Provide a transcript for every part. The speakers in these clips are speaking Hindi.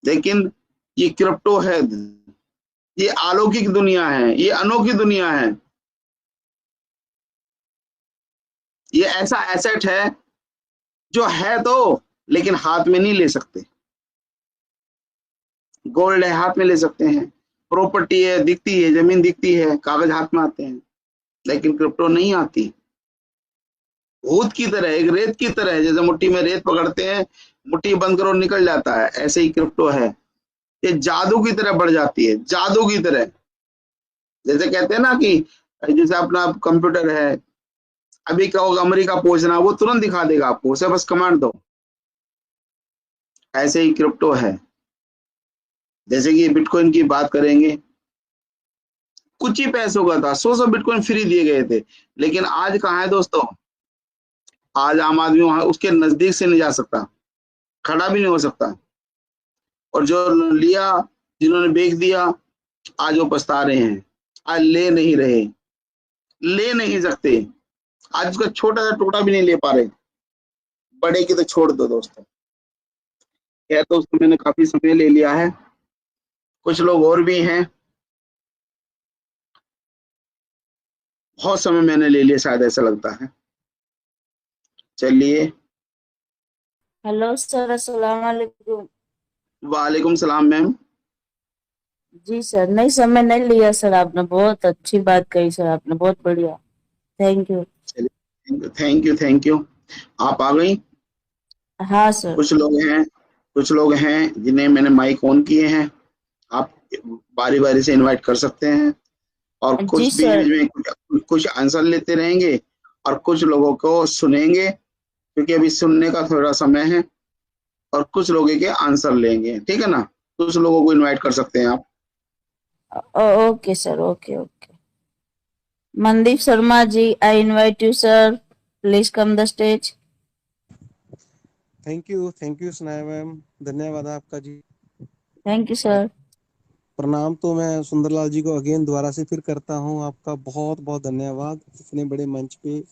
लेकिन ये क्रिप्टो है, ये अलौकिक दुनिया है, ये अनोखी दुनिया है। ये ऐसा एसेट है जो है तो, लेकिन हाथ में नहीं ले सकते। गोल्ड है, हाथ में ले सकते हैं। प्रॉपर्टी है, दिखती है, जमीन दिखती है, कागज हाथ में आते हैं, लेकिन क्रिप्टो नहीं आती। भूत की तरह, एक रेत की तरह है। जैसे मुट्ठी में रेत पकड़ते हैं, मुट्ठी बंद करो निकल जाता है, ऐसे ही क्रिप्टो है। ये जादू की तरह बढ़ जाती है, जादू की तरह। जैसे कहते हैं ना कि जैसे अपना कंप्यूटर है, अभी कहोगे अमेरिका पहुंचना, वो तुरंत दिखा देगा आपको, उसे बस कमांड दो। ऐसे ही क्रिप्टो है। जैसे कि बिटकॉइन की बात करेंगे, कुछ ही पैसों का था, 100 बिटकॉइन फ्री दिए गए थे। लेकिन आज कहाँ है दोस्तों? आज आम आदमी वहां उसके नजदीक से नहीं जा सकता, खड़ा भी नहीं हो सकता। और जो लिया, जिन्होंने बेच दिया, आज वो पछता रहे हैं। आज ले नहीं रहे, ले नहीं सकते। आज उसका छोटा सा टुकड़ा भी नहीं ले पा रहे। बड़े की तो छोड़ दो दोस्तों। खैर दोस्तों, मैंने काफी समय ले लिया है। कुछ लोग और भी हैं, बहुत समय मैंने ले लिया शायद, ऐसा लगता है। चलिए। हेलो सर, अस्सलाम वालेकुम। वालेकुम सलाम मैम। जी सर, नहीं समय नहीं लिया सर, आपने बहुत अच्छी बात कही सर, आपने बहुत बढ़िया। Thank you. चलिए, थैंक यू थैंक यू। आप आ गई। हाँ सर। कुछ लोग हैं जिन्हें मैंने माइक ऑन किए हैं। आप बारी बारी से इनवाइट कर सकते हैं। और जी कुछ बीच सर। बीच में कुछ आंसर लेते रहेंगे, और कुछ लोगों को सुनेंगे, क्योंकि अभी सुनने का थोड़ा समय है। और कुछ लोगों के आंसर लेंगे, ठीक है ना? कुछ लोगों को इनवाइट कर सकते हैं आप। Okay sir, okay okay. Mandeep Sharma ji, I invite you sir, please come the stage. Thank you Sanaya ma'am. धन्यवाद आपका जी। थैंक यू और सर। प्रणाम तो मैं सुंदरलाल जी को अगेन दोबारा से फिर करता हूँ। आपका बहुत बहुत धन्यवाद, इतने बड़े मंच पे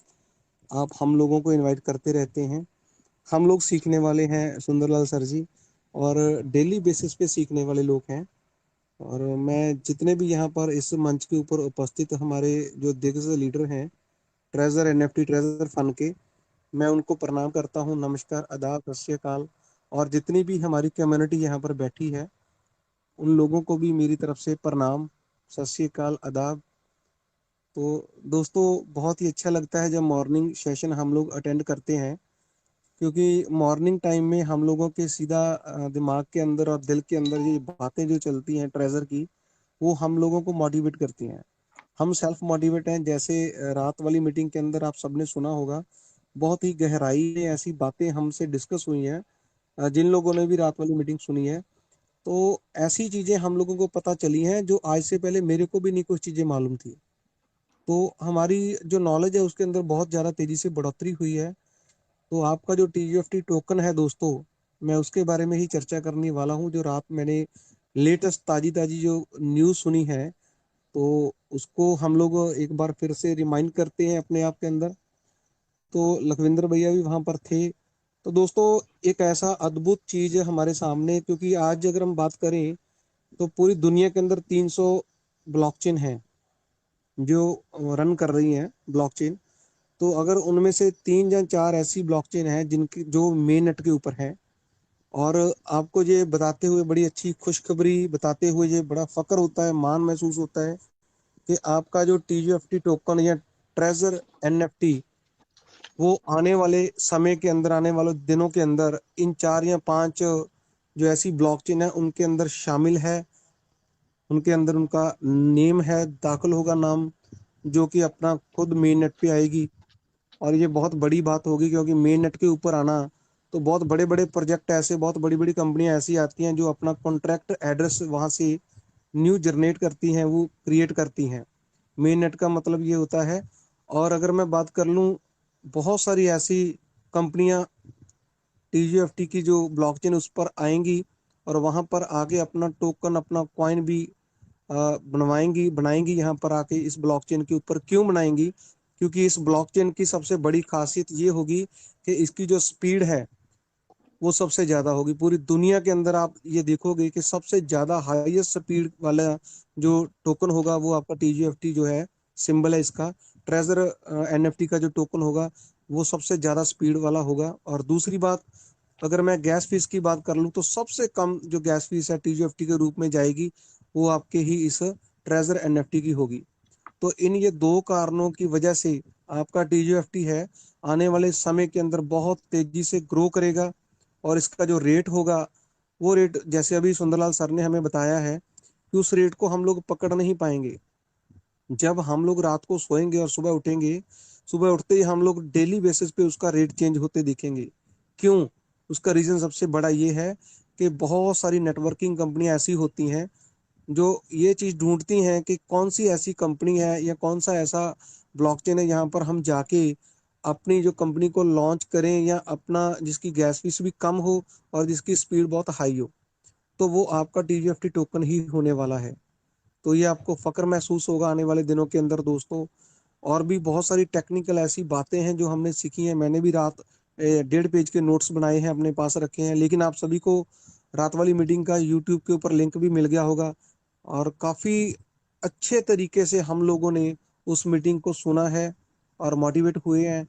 आप हम लोगों को इनवाइट करते रहते हैं। हम लोग सीखने वाले हैं सुंदरलाल सर जी, और डेली बेसिस पे सीखने वाले लोग हैं। और मैं जितने भी यहाँ पर इस मंच के ऊपर उपस्थित हमारे जो दिग्गज लीडर हैं ट्रेजर एनएफटी ट्रेजर फंड के, मैं उनको प्रणाम करता हूँ। नमस्कार, आदाब, सत श्री अकाल। और जितनी भी हमारी कम्युनिटी यहाँ पर बैठी है उन लोगों को भी मेरी तरफ से प्रणाम, सत श्री अकाल, आदाब। तो दोस्तों, बहुत ही अच्छा लगता है जब मॉर्निंग सेशन हम लोग अटेंड करते हैं, क्योंकि मॉर्निंग टाइम में हम लोगों के सीधा दिमाग के अंदर और दिल के अंदर ये बातें जो चलती हैं ट्रेजर की, वो हम लोगों को मोटिवेट करती हैं। हम सेल्फ मोटिवेट हैं। जैसे रात वाली मीटिंग के अंदर आप सबने सुना होगा, बहुत ही गहराई में ऐसी बातें हमसे डिस्कस हुई हैं। जिन लोगों ने भी रात वाली मीटिंग सुनी है, तो ऐसी चीजें हम लोगों को पता चली हैं जो आज से पहले मेरे को भी नहीं कुछ चीजें मालूम थी। तो हमारी जो नॉलेज है उसके अंदर बहुत ज़्यादा तेजी से बढ़ोतरी हुई है। तो आपका जो टीजीएफटी टोकन है दोस्तों, मैं उसके बारे में ही चर्चा करने वाला हूँ। जो रात मैंने लेटेस्ट ताजी ताजी जो न्यूज़ सुनी है, तो उसको हम लोग एक बार फिर से रिमाइंड करते हैं अपने आप के अंदर। तो लखविंदर भैया भी वहां पर थे। तो दोस्तों, एक ऐसा अद्भुत चीज है हमारे सामने, क्योंकि आज अगर हम बात करें तो पूरी दुनिया के अंदर 300 ब्लॉकचेन है जो रन कर रही हैं ब्लॉकचेन। तो अगर उनमें से 3 या 4 ऐसी ब्लॉकचेन है जिनकी जो मेन नेट के ऊपर है, और आपको ये बताते हुए बड़ी अच्छी खुशखबरी बताते हुए ये बड़ा फक्र होता है, मान महसूस होता है कि आपका जो टीजीएफटी टोकन या ट्रेजर एनएफटी, वो आने वाले समय के अंदर, आने वाले दिनों के अंदर इन 4 या 5 जो ऐसी ब्लॉकचेन है उनके अंदर शामिल है। उनके अंदर उनका नेम है, दाखिल होगा नाम, जो कि अपना खुद मेन नेट पे आएगी। और ये बहुत बड़ी बात होगी, क्योंकि मेन नेट के ऊपर आना, तो बहुत बड़े बड़े प्रोजेक्ट ऐसे, बहुत बड़ी बड़ी कंपनियां ऐसी आती हैं जो अपना कॉन्ट्रैक्ट एड्रेस वहां से न्यू जनरेट करती हैं, वो क्रिएट करती हैं। मेन नेट का मतलब ये होता है। और अगर मैं बात कर लूँ, बहुत सारी ऐसी कंपनियां टीजीएफटी की जो ब्लॉकचेन उस पर आएंगी, और वहां पर आके अपना टोकन, अपना कॉइन भी बनवाएंगी, बनाएंगी यहाँ पर आके इस ब्लॉकचेन के ऊपर। क्यों बनाएंगी? क्योंकि इस ब्लॉकचेन की सबसे बड़ी खासियत ये होगी कि इसकी जो स्पीड है वो सबसे ज्यादा होगी। पूरी दुनिया के अंदर आप ये देखोगे कि सबसे ज्यादा हाईएस्ट स्पीड वाला जो टोकन होगा वो आपका TGFT जो है, सिंबल है इसका, ट्रेजर NFT का जो टोकन होगा वो सबसे ज्यादा स्पीड वाला होगा। और दूसरी बात, अगर मैं गैस फीस की बात कर लूँ तो सबसे कम जो गैस फीस है TGFT के रूप में जाएगी वो आपके ही इस ट्रेजर NFT की होगी। तो इन ये दो कारणों की वजह से आपका TGFT है आने वाले समय के अंदर बहुत तेजी से ग्रो करेगा। और इसका जो रेट होगा वो रेट जैसे अभी सुंदरलाल सर ने हमें बताया है कि उस रेट को हम लोग पकड़ नहीं पाएंगे। जब हम लोग रात को सोएंगे और सुबह उठेंगे, सुबह उठते ही हम लोग डेली बेसिस पे उसका रेट चेंज होते दिखेंगे। क्यों? उसका रीजन सबसे बड़ा ये है कि बहुत सारी नेटवर्किंग कंपनियां ऐसी होती हैं जो ये चीज ढूंढती हैं कि कौन सी ऐसी कंपनी है या कौन सा ऐसा ब्लॉकचेन है यहाँ पर हम जाके अपनी जो कंपनी को लॉन्च करें, या अपना जिसकी गैस फीस भी कम हो और जिसकी स्पीड बहुत हाई हो। तो वो आपका TGFT टोकन ही होने वाला है। तो ये आपको फक्र महसूस होगा आने वाले दिनों के अंदर दोस्तों। और भी बहुत सारी टेक्निकल ऐसी बातें हैं जो हमने सीखी हैं। मैंने भी रात 1.5 पेज के नोट्स बनाए हैं, अपने पास रखे हैं। लेकिन आप सभी को रात वाली मीटिंग का यूट्यूब के ऊपर लिंक भी मिल गया होगा, और काफ़ी अच्छे तरीके से हम लोगों ने उस मीटिंग को सुना है और मोटिवेट हुए हैं।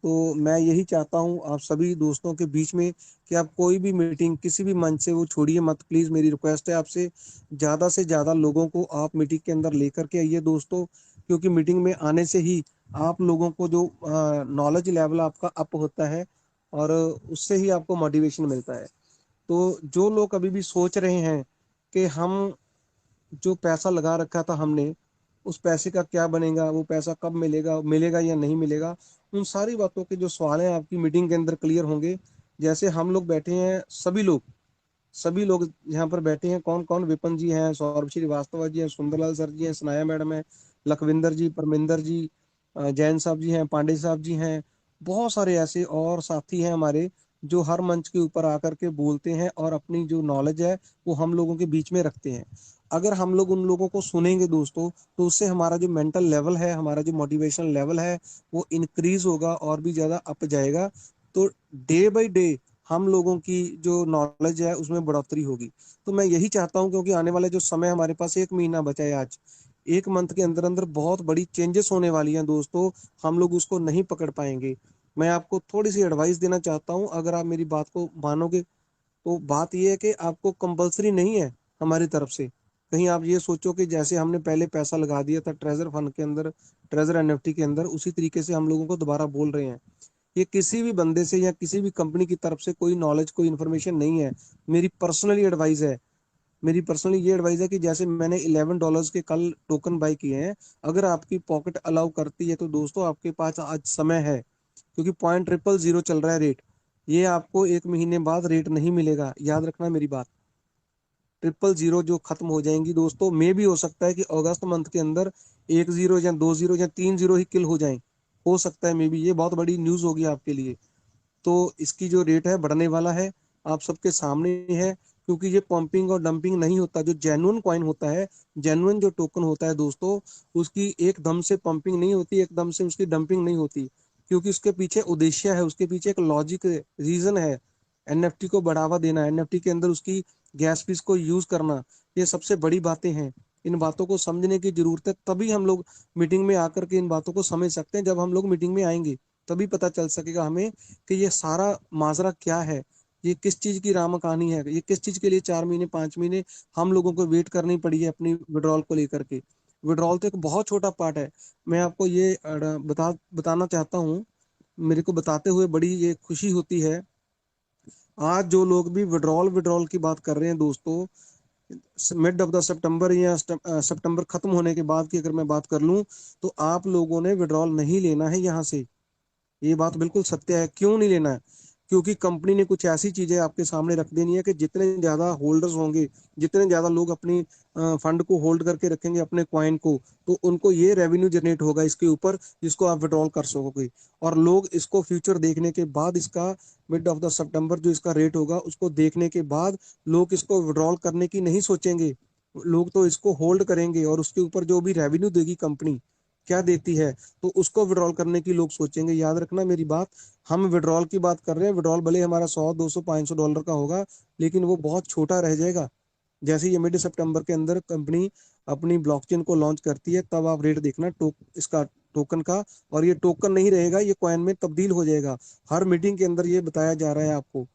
तो मैं यही चाहता हूँ आप सभी दोस्तों के बीच में कि आप कोई भी मीटिंग किसी भी मंच से वो छोड़िए मत। प्लीज़ मेरी रिक्वेस्ट है आपसे, ज़्यादा से ज़्यादा लोगों को आप मीटिंग के अंदर लेकर के आइए दोस्तों। क्योंकि मीटिंग में आने से ही आप लोगों को जो नॉलेज लेवल आपका अप होता है, और उससे ही आपको मोटिवेशन मिलता है। तो जो लोग अभी भी सोच रहे हैं कि हम जो पैसा लगा रखा था हमने, उस पैसे का क्या बनेगा, वो पैसा कब मिलेगा, मिलेगा या नहीं मिलेगा, उन सारी बातों के जो सवाल हैं आपकी मीटिंग के अंदर क्लियर होंगे। जैसे हम लोग बैठे हैं, सभी लोग यहाँ पर बैठे हैं। कौन कौन? विपिन जी हैं, सौरभ श्रीवास्तव जी हैं, सुंदरलाल सर जी हैं, सनाया मैडम है, लखविंदर जी, परमिंदर जी, जैन साहब जी हैं, पांडे साहब जी हैं। बहुत सारे ऐसे और साथी हैं हमारे जो हर मंच के ऊपर आकर के बोलते हैं और अपनी जो नॉलेज है वो हम लोगों के बीच में रखते हैं। अगर हम लोग उन लोगों को सुनेंगे दोस्तों, तो उससे हमारा जो मेंटल लेवल है, हमारा जो मोटिवेशन लेवल है, वो इंक्रीज होगा और भी ज्यादा अप जाएगा। तो डे बाय डे हम लोगों की जो नॉलेज है उसमें बढ़ोतरी होगी। तो मैं यही चाहता हूं, क्योंकि आने वाले जो समय हमारे पास 1 महीना बचा है, आज 1 मंथ के अंदर अंदर बहुत बड़ी चेंजेस होने वाली हैं दोस्तों। हम लोग उसको नहीं पकड़ पाएंगे। मैं आपको थोड़ी सी एडवाइस देना चाहता हूं, अगर आप मेरी बात को मानोगे। तो बात यह है कि आपको कंपलसरी नहीं है हमारी तरफ से। कहीं आप ये सोचो कि जैसे हमने पहले पैसा लगा दिया था ट्रेजर फंड के अंदर, ट्रेजर NFT के अंदर, उसी तरीके से हम लोगों को दोबारा बोल रहे हैं। ये किसी भी बंदे से या किसी भी कंपनी की तरफ से कोई नॉलेज, कोई इन्फॉर्मेशन नहीं है। मेरी पर्सनली एडवाइस है। मेरी पर्सनली ये एडवाइस है कि जैसे मैंने $11 के कल टोकन बाय किए हैं, अगर आपकी पॉकेट अलाउ करती है तो दोस्तों आपके पास आज समय है। क्योंकि 0.000 चल रहा है रेट। ये आपको 1 महीने बाद रेट नहीं मिलेगा, याद रखना मेरी बात। 000 जो खत्म हो जाएंगी दोस्तों, मे भी हो सकता है कि अगस्त मंथ के अंदर 1 0 या 2 0 या 3 0 ही किल हो जाएं। हो सकता है, मे भी ये बहुत बड़ी न्यूज होगी आपके लिए। तो इसकी जो रेट है बढ़ने वाला है, आप सबके सामने है। क्योंकि ये पंपिंग और डंपिंग नहीं होता। जो जेन्युइन कॉइन होता है, जेन्युइन जो टोकन होता है दोस्तों, उसकी एकदम से पंपिंग नहीं होती, एकदम से उसकी डंपिंग नहीं होती। क्योंकि उसके पीछे उद्देश्य है, उसके पीछे एक लॉजिक रीजन है। NFT को बढ़ावा देना, NFT के अंदर उसकी गैस फीस को यूज करना, ये सबसे बड़ी बातें हैं। इन बातों को समझने की जरूरत है, तभी हम लोग मीटिंग में आकर के इन बातों को समझ सकते हैं। जब हम लोग मीटिंग में आएंगे तभी पता चल सकेगा हमें कि ये सारा माजरा क्या है, ये किस चीज की राम कहानी है, ये किस चीज के लिए 4 महीने 5 महीने हम लोगों को वेट करनी पड़ी है अपनी विड्रॉल को लेकर के। विड्रॉल तो एक बहुत छोटा पार्ट है। मैं आपको ये बताना चाहता हूँ। मेरे को बताते हुए बड़ी ये खुशी होती है। आज जो लोग भी विड्रॉल विड्रॉल की बात कर रहे हैं दोस्तों, मिड ऑफ द सितंबर या सितंबर खत्म होने के बाद की अगर मैं बात कर लूं, तो आप लोगों ने विड्रॉल नहीं लेना है यहाँ से। ये बात बिल्कुल सत्य है। क्यों नहीं लेना है? क्योंकि कंपनी ने कुछ ऐसी चीजें आपके सामने रख देनी है कि जितने ज्यादा होल्डर्स होंगे, जितने ज्यादा लोग अपनी फंड को होल्ड करके रखेंगे, अपने कॉइन को, तो उनको ये रेवेन्यू जनरेट होगा इसके ऊपर, जिसको आप विड्रॉल कर सकोगे। और लोग इसको फ्यूचर देखने के बाद, इसका मिड ऑफ द सितंबर जो इसका रेट होगा उसको देखने के बाद, लोग इसको विड्रॉल करने की नहीं सोचेंगे। लोग तो इसको होल्ड करेंगे और उसके ऊपर जो भी रेवेन्यू देगी कंपनी, क्या देती है, तो उसको विड्रॉल करने की लोग सोचेंगे। याद रखना मेरी बात, हम विड्रॉल की बात कर रहे हैं। विड्रॉल भले हमारा 100, 200, $500 का होगा, लेकिन वो बहुत छोटा रह जाएगा। जैसे ये मिड सितंबर के अंदर कंपनी अपनी ब्लॉकचेन को लॉन्च करती है, तब आप रेट देखना इसका टोकन का, और ये टोकन नहीं रहेगा, ये कॉइन में तब्दील हो जाएगा। हर मीटिंग के अंदर ये बताया जा रहा है आपको,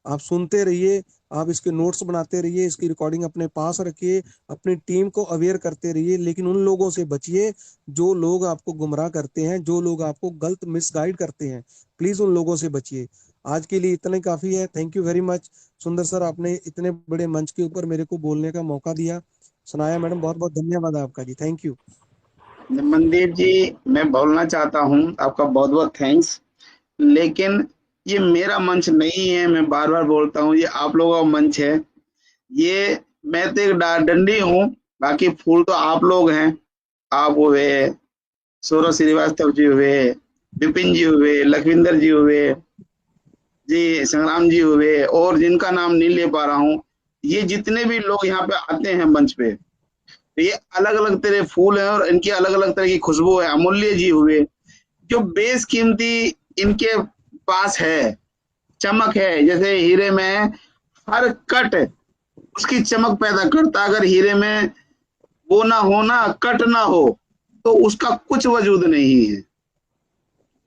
आप सुनते रहिए, आप इसके नोट्स बनाते रहिए, इसकी रिकॉर्डिंग अपने पास रखिए, अपनी टीम को अवेयर करते रहिए, लेकिन उन लोगों से बचिए जो लोग आपको गुमराह करते हैं, जो लोग आपको गलत मिसगाइड करते हैं। प्लीज उन लोगों से बचिए। आज के लिए इतना ही काफी है। थैंक यू वेरी मच सुंदर सर, आपने इतने बड़े मंच के ऊपर मेरे को बोलने का मौका दिया। सुनाया मैडम, बहुत बहुत धन्यवाद आपका जी, थैंक यू। मनदीप जी, मैं बोलना चाहता हूँ, आपका बहुत बहुत थैंक्स, लेकिन ये मेरा मंच नहीं है। मैं बार बार बोलता हूँ, ये आप लोगों का मंच है। ये मैं तो एक डंडी हूँ, बाकी फूल तो आप लोग हैं। आप हुए, सौरभ श्रीवास्तव जी हुए, विपिन जी हुए, लखविंदर जी हुए जी, संग्राम जी हुए, और जिनका नाम नहीं ले पा रहा हूँ, ये जितने भी लोग यहाँ पे आते हैं मंच पे, तो ये अलग अलग तरह फूल हैं और इनकी अलग अलग तरह की खुशबू है। अमूल्य जी हुए, जो बेशकीमती इनके पास है, चमक है। जैसे हीरे में हर कट उसकी चमक पैदा करता। अगर हीरे में वो ना हो ना, कट ना हो, तो उसका कुछ वजूद नहीं है।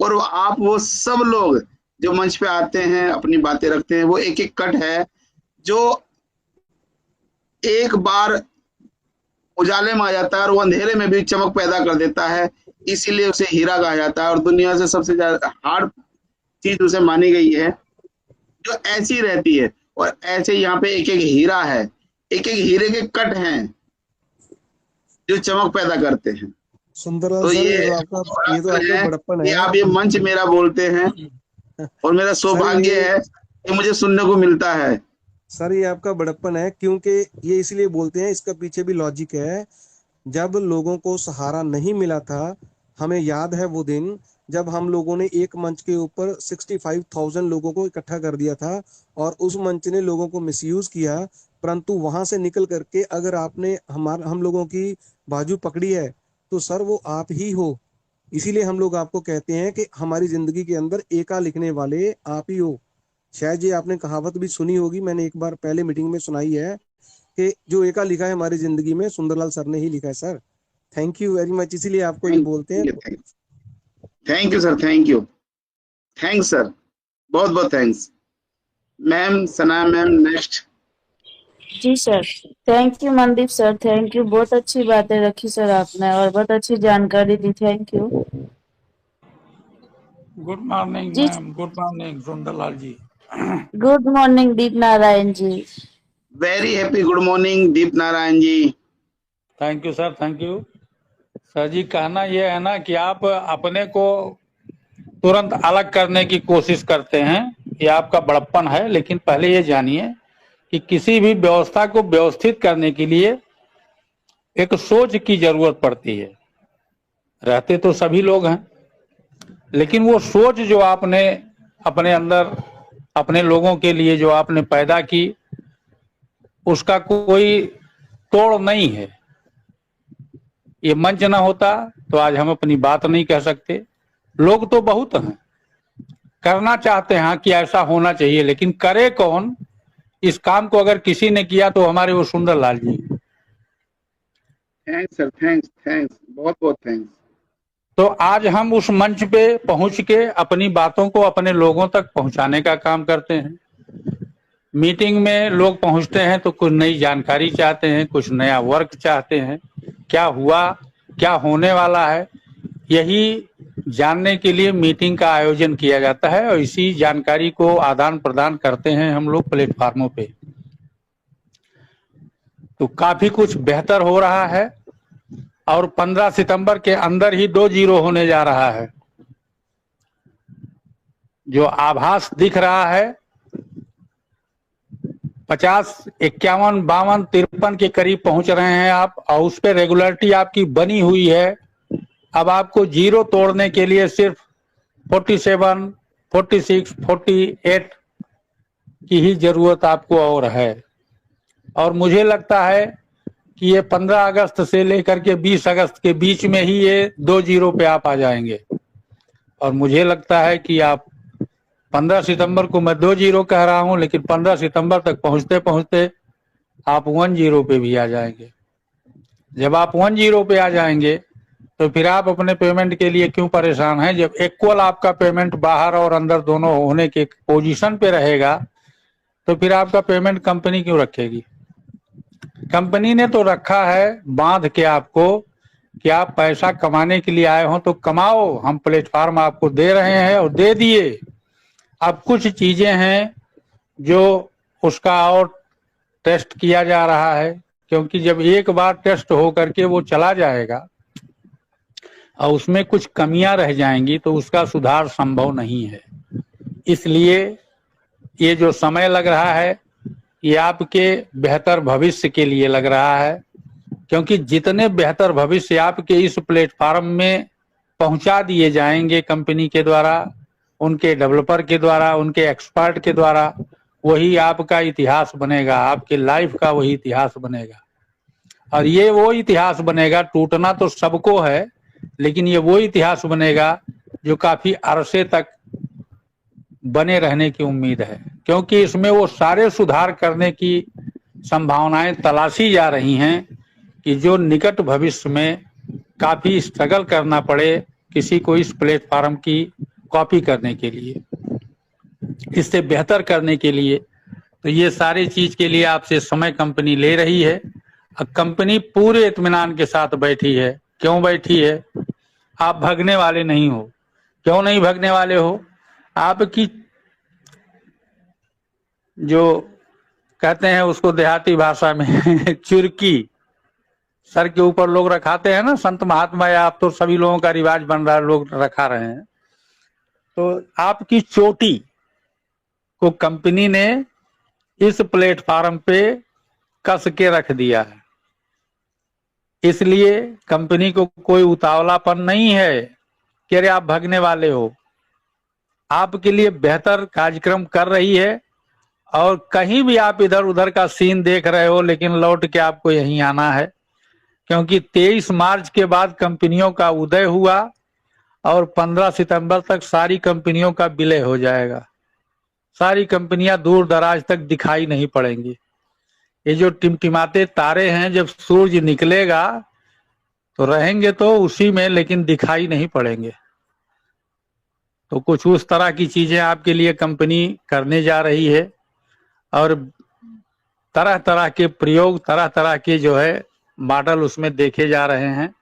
और आप वो सब लोग जो मंच पे आते हैं, अपनी बातें रखते हैं, वो एक एक कट है जो एक बार उजाले में आ जाता है और वो अंधेरे में भी चमक पैदा कर देता है। इसीलिए उसे हीरा कहा जाता है, और दुनिया से सबसे ज्यादा हार्ड चीज उसे मानी गई है, जो ऐसी रहती है। और ऐसे यहाँ पे एक एक हीरा है, एक एक हीरे के कट हैं जो चमक पैदा करते हैं। सुंदरलाल तो सर, ये ये तो आपका है बड़प्पन कि है। आप ये मंच मेरा बोलते हैं, और मेरा सर सौभाग्य है कि मुझे सुनने को मिलता है। सर ये आपका बड़प्पन है, क्योंकि ये इसलिए बोलते हैं, इसका पीछे भी लॉजिक है। जब लोगों को सहारा नहीं मिला था, हमें याद है वो दिन जब हम लोगों ने एक मंच के ऊपर 65,000 लोगों को इकट्ठा कर दिया था, और उस मंच ने लोगों को मिसयूज किया। परंतु वहां से निकल करके अगर आपने हम लोगों की बाजू पकड़ी है, तो सर वो आप ही हो। इसीलिए हम लोग आपको कहते हैं कि हमारी जिंदगी के अंदर एका लिखने वाले आप ही हो। शायद ये आपने कहावत भी सुनी होगी, मैंने एक बार पहले मीटिंग में सुनाई है कि जो एका लिखा है हमारी जिंदगी में, सुंदरलाल सर ने ही लिखा है sir. Thank you very much, इसीलिए आपको ये थैंक बोलते हैं। You, thank you sir, thank you, thanks sir, बहुत बहुत thanks. Ma'am, Sana ma'am, next. जी sir, thank you Mandeep sir, thank you, बहुत अच्छी बातें रखी सर आपने और बहुत अच्छी जानकारी दी, thank you. Good morning ji, ma'am, good morning Sundarlal ji. Good morning Deep Narayan ji. Very happy good morning Deep Narayan ji. Thank you sir, thank you sir ji. कहना यह है ना कि आप अपने को तुरंत अलग करने की कोशिश करते हैं, ये आपका बड़प्पन है। लेकिन पहले ये जानिए कि किसी भी व्यवस्था को व्यवस्थित करने के लिए एक सोच की जरूरत पड़ती है। रहते तो सभी लोग हैं, लेकिन वो सोच जो आपने अपने अंदर अपने लोगों के लिए जो आपने पैदा की, उसका कोई तोड़ नहीं है। ये मंच ना होता तो आज हम अपनी बात नहीं कह सकते। लोग तो बहुत हैं, करना चाहते हैं कि ऐसा होना चाहिए, लेकिन करे कौन? इस काम को अगर किसी ने किया तो हमारे वो सुंदरलाल जी। थैंक्स सर, थैंक्स थैंक्स, बहुत बहुत थैंक्स। तो आज हम उस मंच पे पहुंच के अपनी बातों को अपने लोगों तक पहुंचाने का काम करते हैं। मीटिंग में लोग पहुंचते हैं तो कुछ नई जानकारी चाहते हैं, कुछ नया वर्क चाहते हैं, क्या हुआ, क्या होने वाला है, यही जानने के लिए मीटिंग का आयोजन किया जाता है। और इसी जानकारी को आदान प्रदान करते हैं हम लोग प्लेटफार्मों पे। तो काफी कुछ बेहतर हो रहा है, और 15 सितंबर के अंदर ही 2-0 होने जा रहा है। जो आभास दिख रहा है 50, 51, 52, 53 के करीब पहुंच रहे हैं आप, और उस पर रेगुलरिटी आपकी बनी हुई है। अब आपको 0 तोड़ने के लिए सिर्फ 47, 46, 48 की ही जरूरत आपको और है। और मुझे लगता है कि ये 15 अगस्त से लेकर के 20 अगस्त के बीच में ही ये 2 जीरो पे आप आ जाएंगे। और मुझे लगता है कि आप 15 सितंबर को मैं 2 जीरो कह रहा हूं, लेकिन 15 सितंबर तक पहुंचते पहुंचते आप 1 जीरो पे भी आ जाएंगे। जब आप 1 जीरो पे आ जाएंगे तो फिर आप अपने पेमेंट के लिए क्यों परेशान हैं? जब इक्वल आपका पेमेंट बाहर और अंदर दोनों होने के पोजीशन पे रहेगा तो फिर आपका पेमेंट कंपनी क्यों रखेगी? कंपनी ने तो रखा है बांध के आपको कि आप पैसा कमाने के लिए आए हो तो कमाओ, हम प्लेटफॉर्म आपको दे रहे हैं और दे दिए। अब कुछ चीजें हैं जो उसका और टेस्ट किया जा रहा है, क्योंकि जब एक बार टेस्ट हो करके वो चला जाएगा और उसमें कुछ कमियां रह जाएंगी तो उसका सुधार संभव नहीं है। इसलिए ये जो समय लग रहा है ये आपके बेहतर भविष्य के लिए लग रहा है, क्योंकि जितने बेहतर भविष्य आपके इस प्लेटफॉर्म में पहुंचा दिए जाएंगे कंपनी के द्वारा, उनके डेवलपर के द्वारा, उनके एक्सपर्ट के द्वारा, वही आपका इतिहास बनेगा, आपके लाइफ का वही इतिहास बनेगा। और ये वो इतिहास बनेगा, टूटना तो सबको है, लेकिन ये वो इतिहास बनेगा जो काफी अरसे तक बने रहने की उम्मीद है, क्योंकि इसमें वो सारे सुधार करने की संभावनाएं तलाशी जा रही हैं कि जो निकट भविष्य में काफी स्ट्रगल करना पड़े किसी को इस प्लेटफॉर्म की कॉपी करने के लिए, इससे बेहतर करने के लिए। तो ये सारी चीज के लिए आपसे समय कंपनी ले रही है। अब कंपनी पूरे इत्मीनान के साथ बैठी है। क्यों बैठी है? आप भागने वाले नहीं हो। क्यों नहीं भागने वाले हो? आपकी जो कहते हैं उसको देहाती भाषा में चुरकी सर के ऊपर लोग रखाते हैं ना, संत महात्मा, या आप तो सभी लोगों का रिवाज बन रहा है, लोग रखा रहे हैं। तो आपकी चोटी को कंपनी ने इस प्लेटफॉर्म पे कस के रख दिया है। इसलिए कंपनी को कोई उतावलापन नहीं है कि अरे आप भागने वाले हो। आपके लिए बेहतर कार्यक्रम कर रही है, और कहीं भी आप इधर उधर का सीन देख रहे हो, लेकिन लौट के आपको यहीं आना है, क्योंकि 23 मार्च के बाद कंपनियों का उदय हुआ और 15 सितंबर तक सारी कंपनियों का विलय हो जाएगा। सारी कंपनियां दूर दराज तक दिखाई नहीं पड़ेंगी। ये जो टिमटिमाते तारे हैं, जब सूरज निकलेगा तो रहेंगे तो उसी में, लेकिन दिखाई नहीं पड़ेंगे। तो कुछ उस तरह की चीजें आपके लिए कंपनी करने जा रही है, और तरह तरह के प्रयोग, तरह तरह के जो है मॉडल उसमें देखे जा रहे हैं।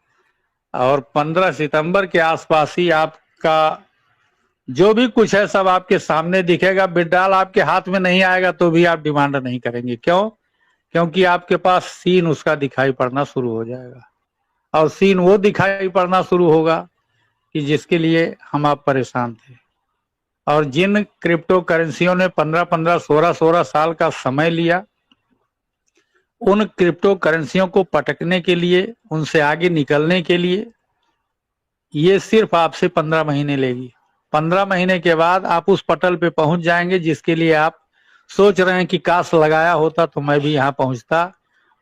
और 15 सितंबर के आसपास ही आपका जो भी कुछ है सब आपके सामने दिखेगा। बिडाल आपके हाथ में नहीं आएगा तो भी आप डिमांड नहीं करेंगे। क्यों? क्योंकि आपके पास सीन उसका दिखाई पड़ना शुरू हो जाएगा, और सीन वो दिखाई पड़ना शुरू होगा कि जिसके लिए हम आप परेशान थे। और जिन क्रिप्टो करेंसियों ने 15-15, 16-16 साल का समय लिया, उन क्रिप्टो करेंसियों को पटकने के लिए, उनसे आगे निकलने के लिए, ये सिर्फ आपसे 15 महीने लेगी। 15 महीने के बाद आप उस पटल पे पहुंच जाएंगे जिसके लिए आप सोच रहे हैं कि काश लगाया होता तो मैं भी यहाँ पहुंचता।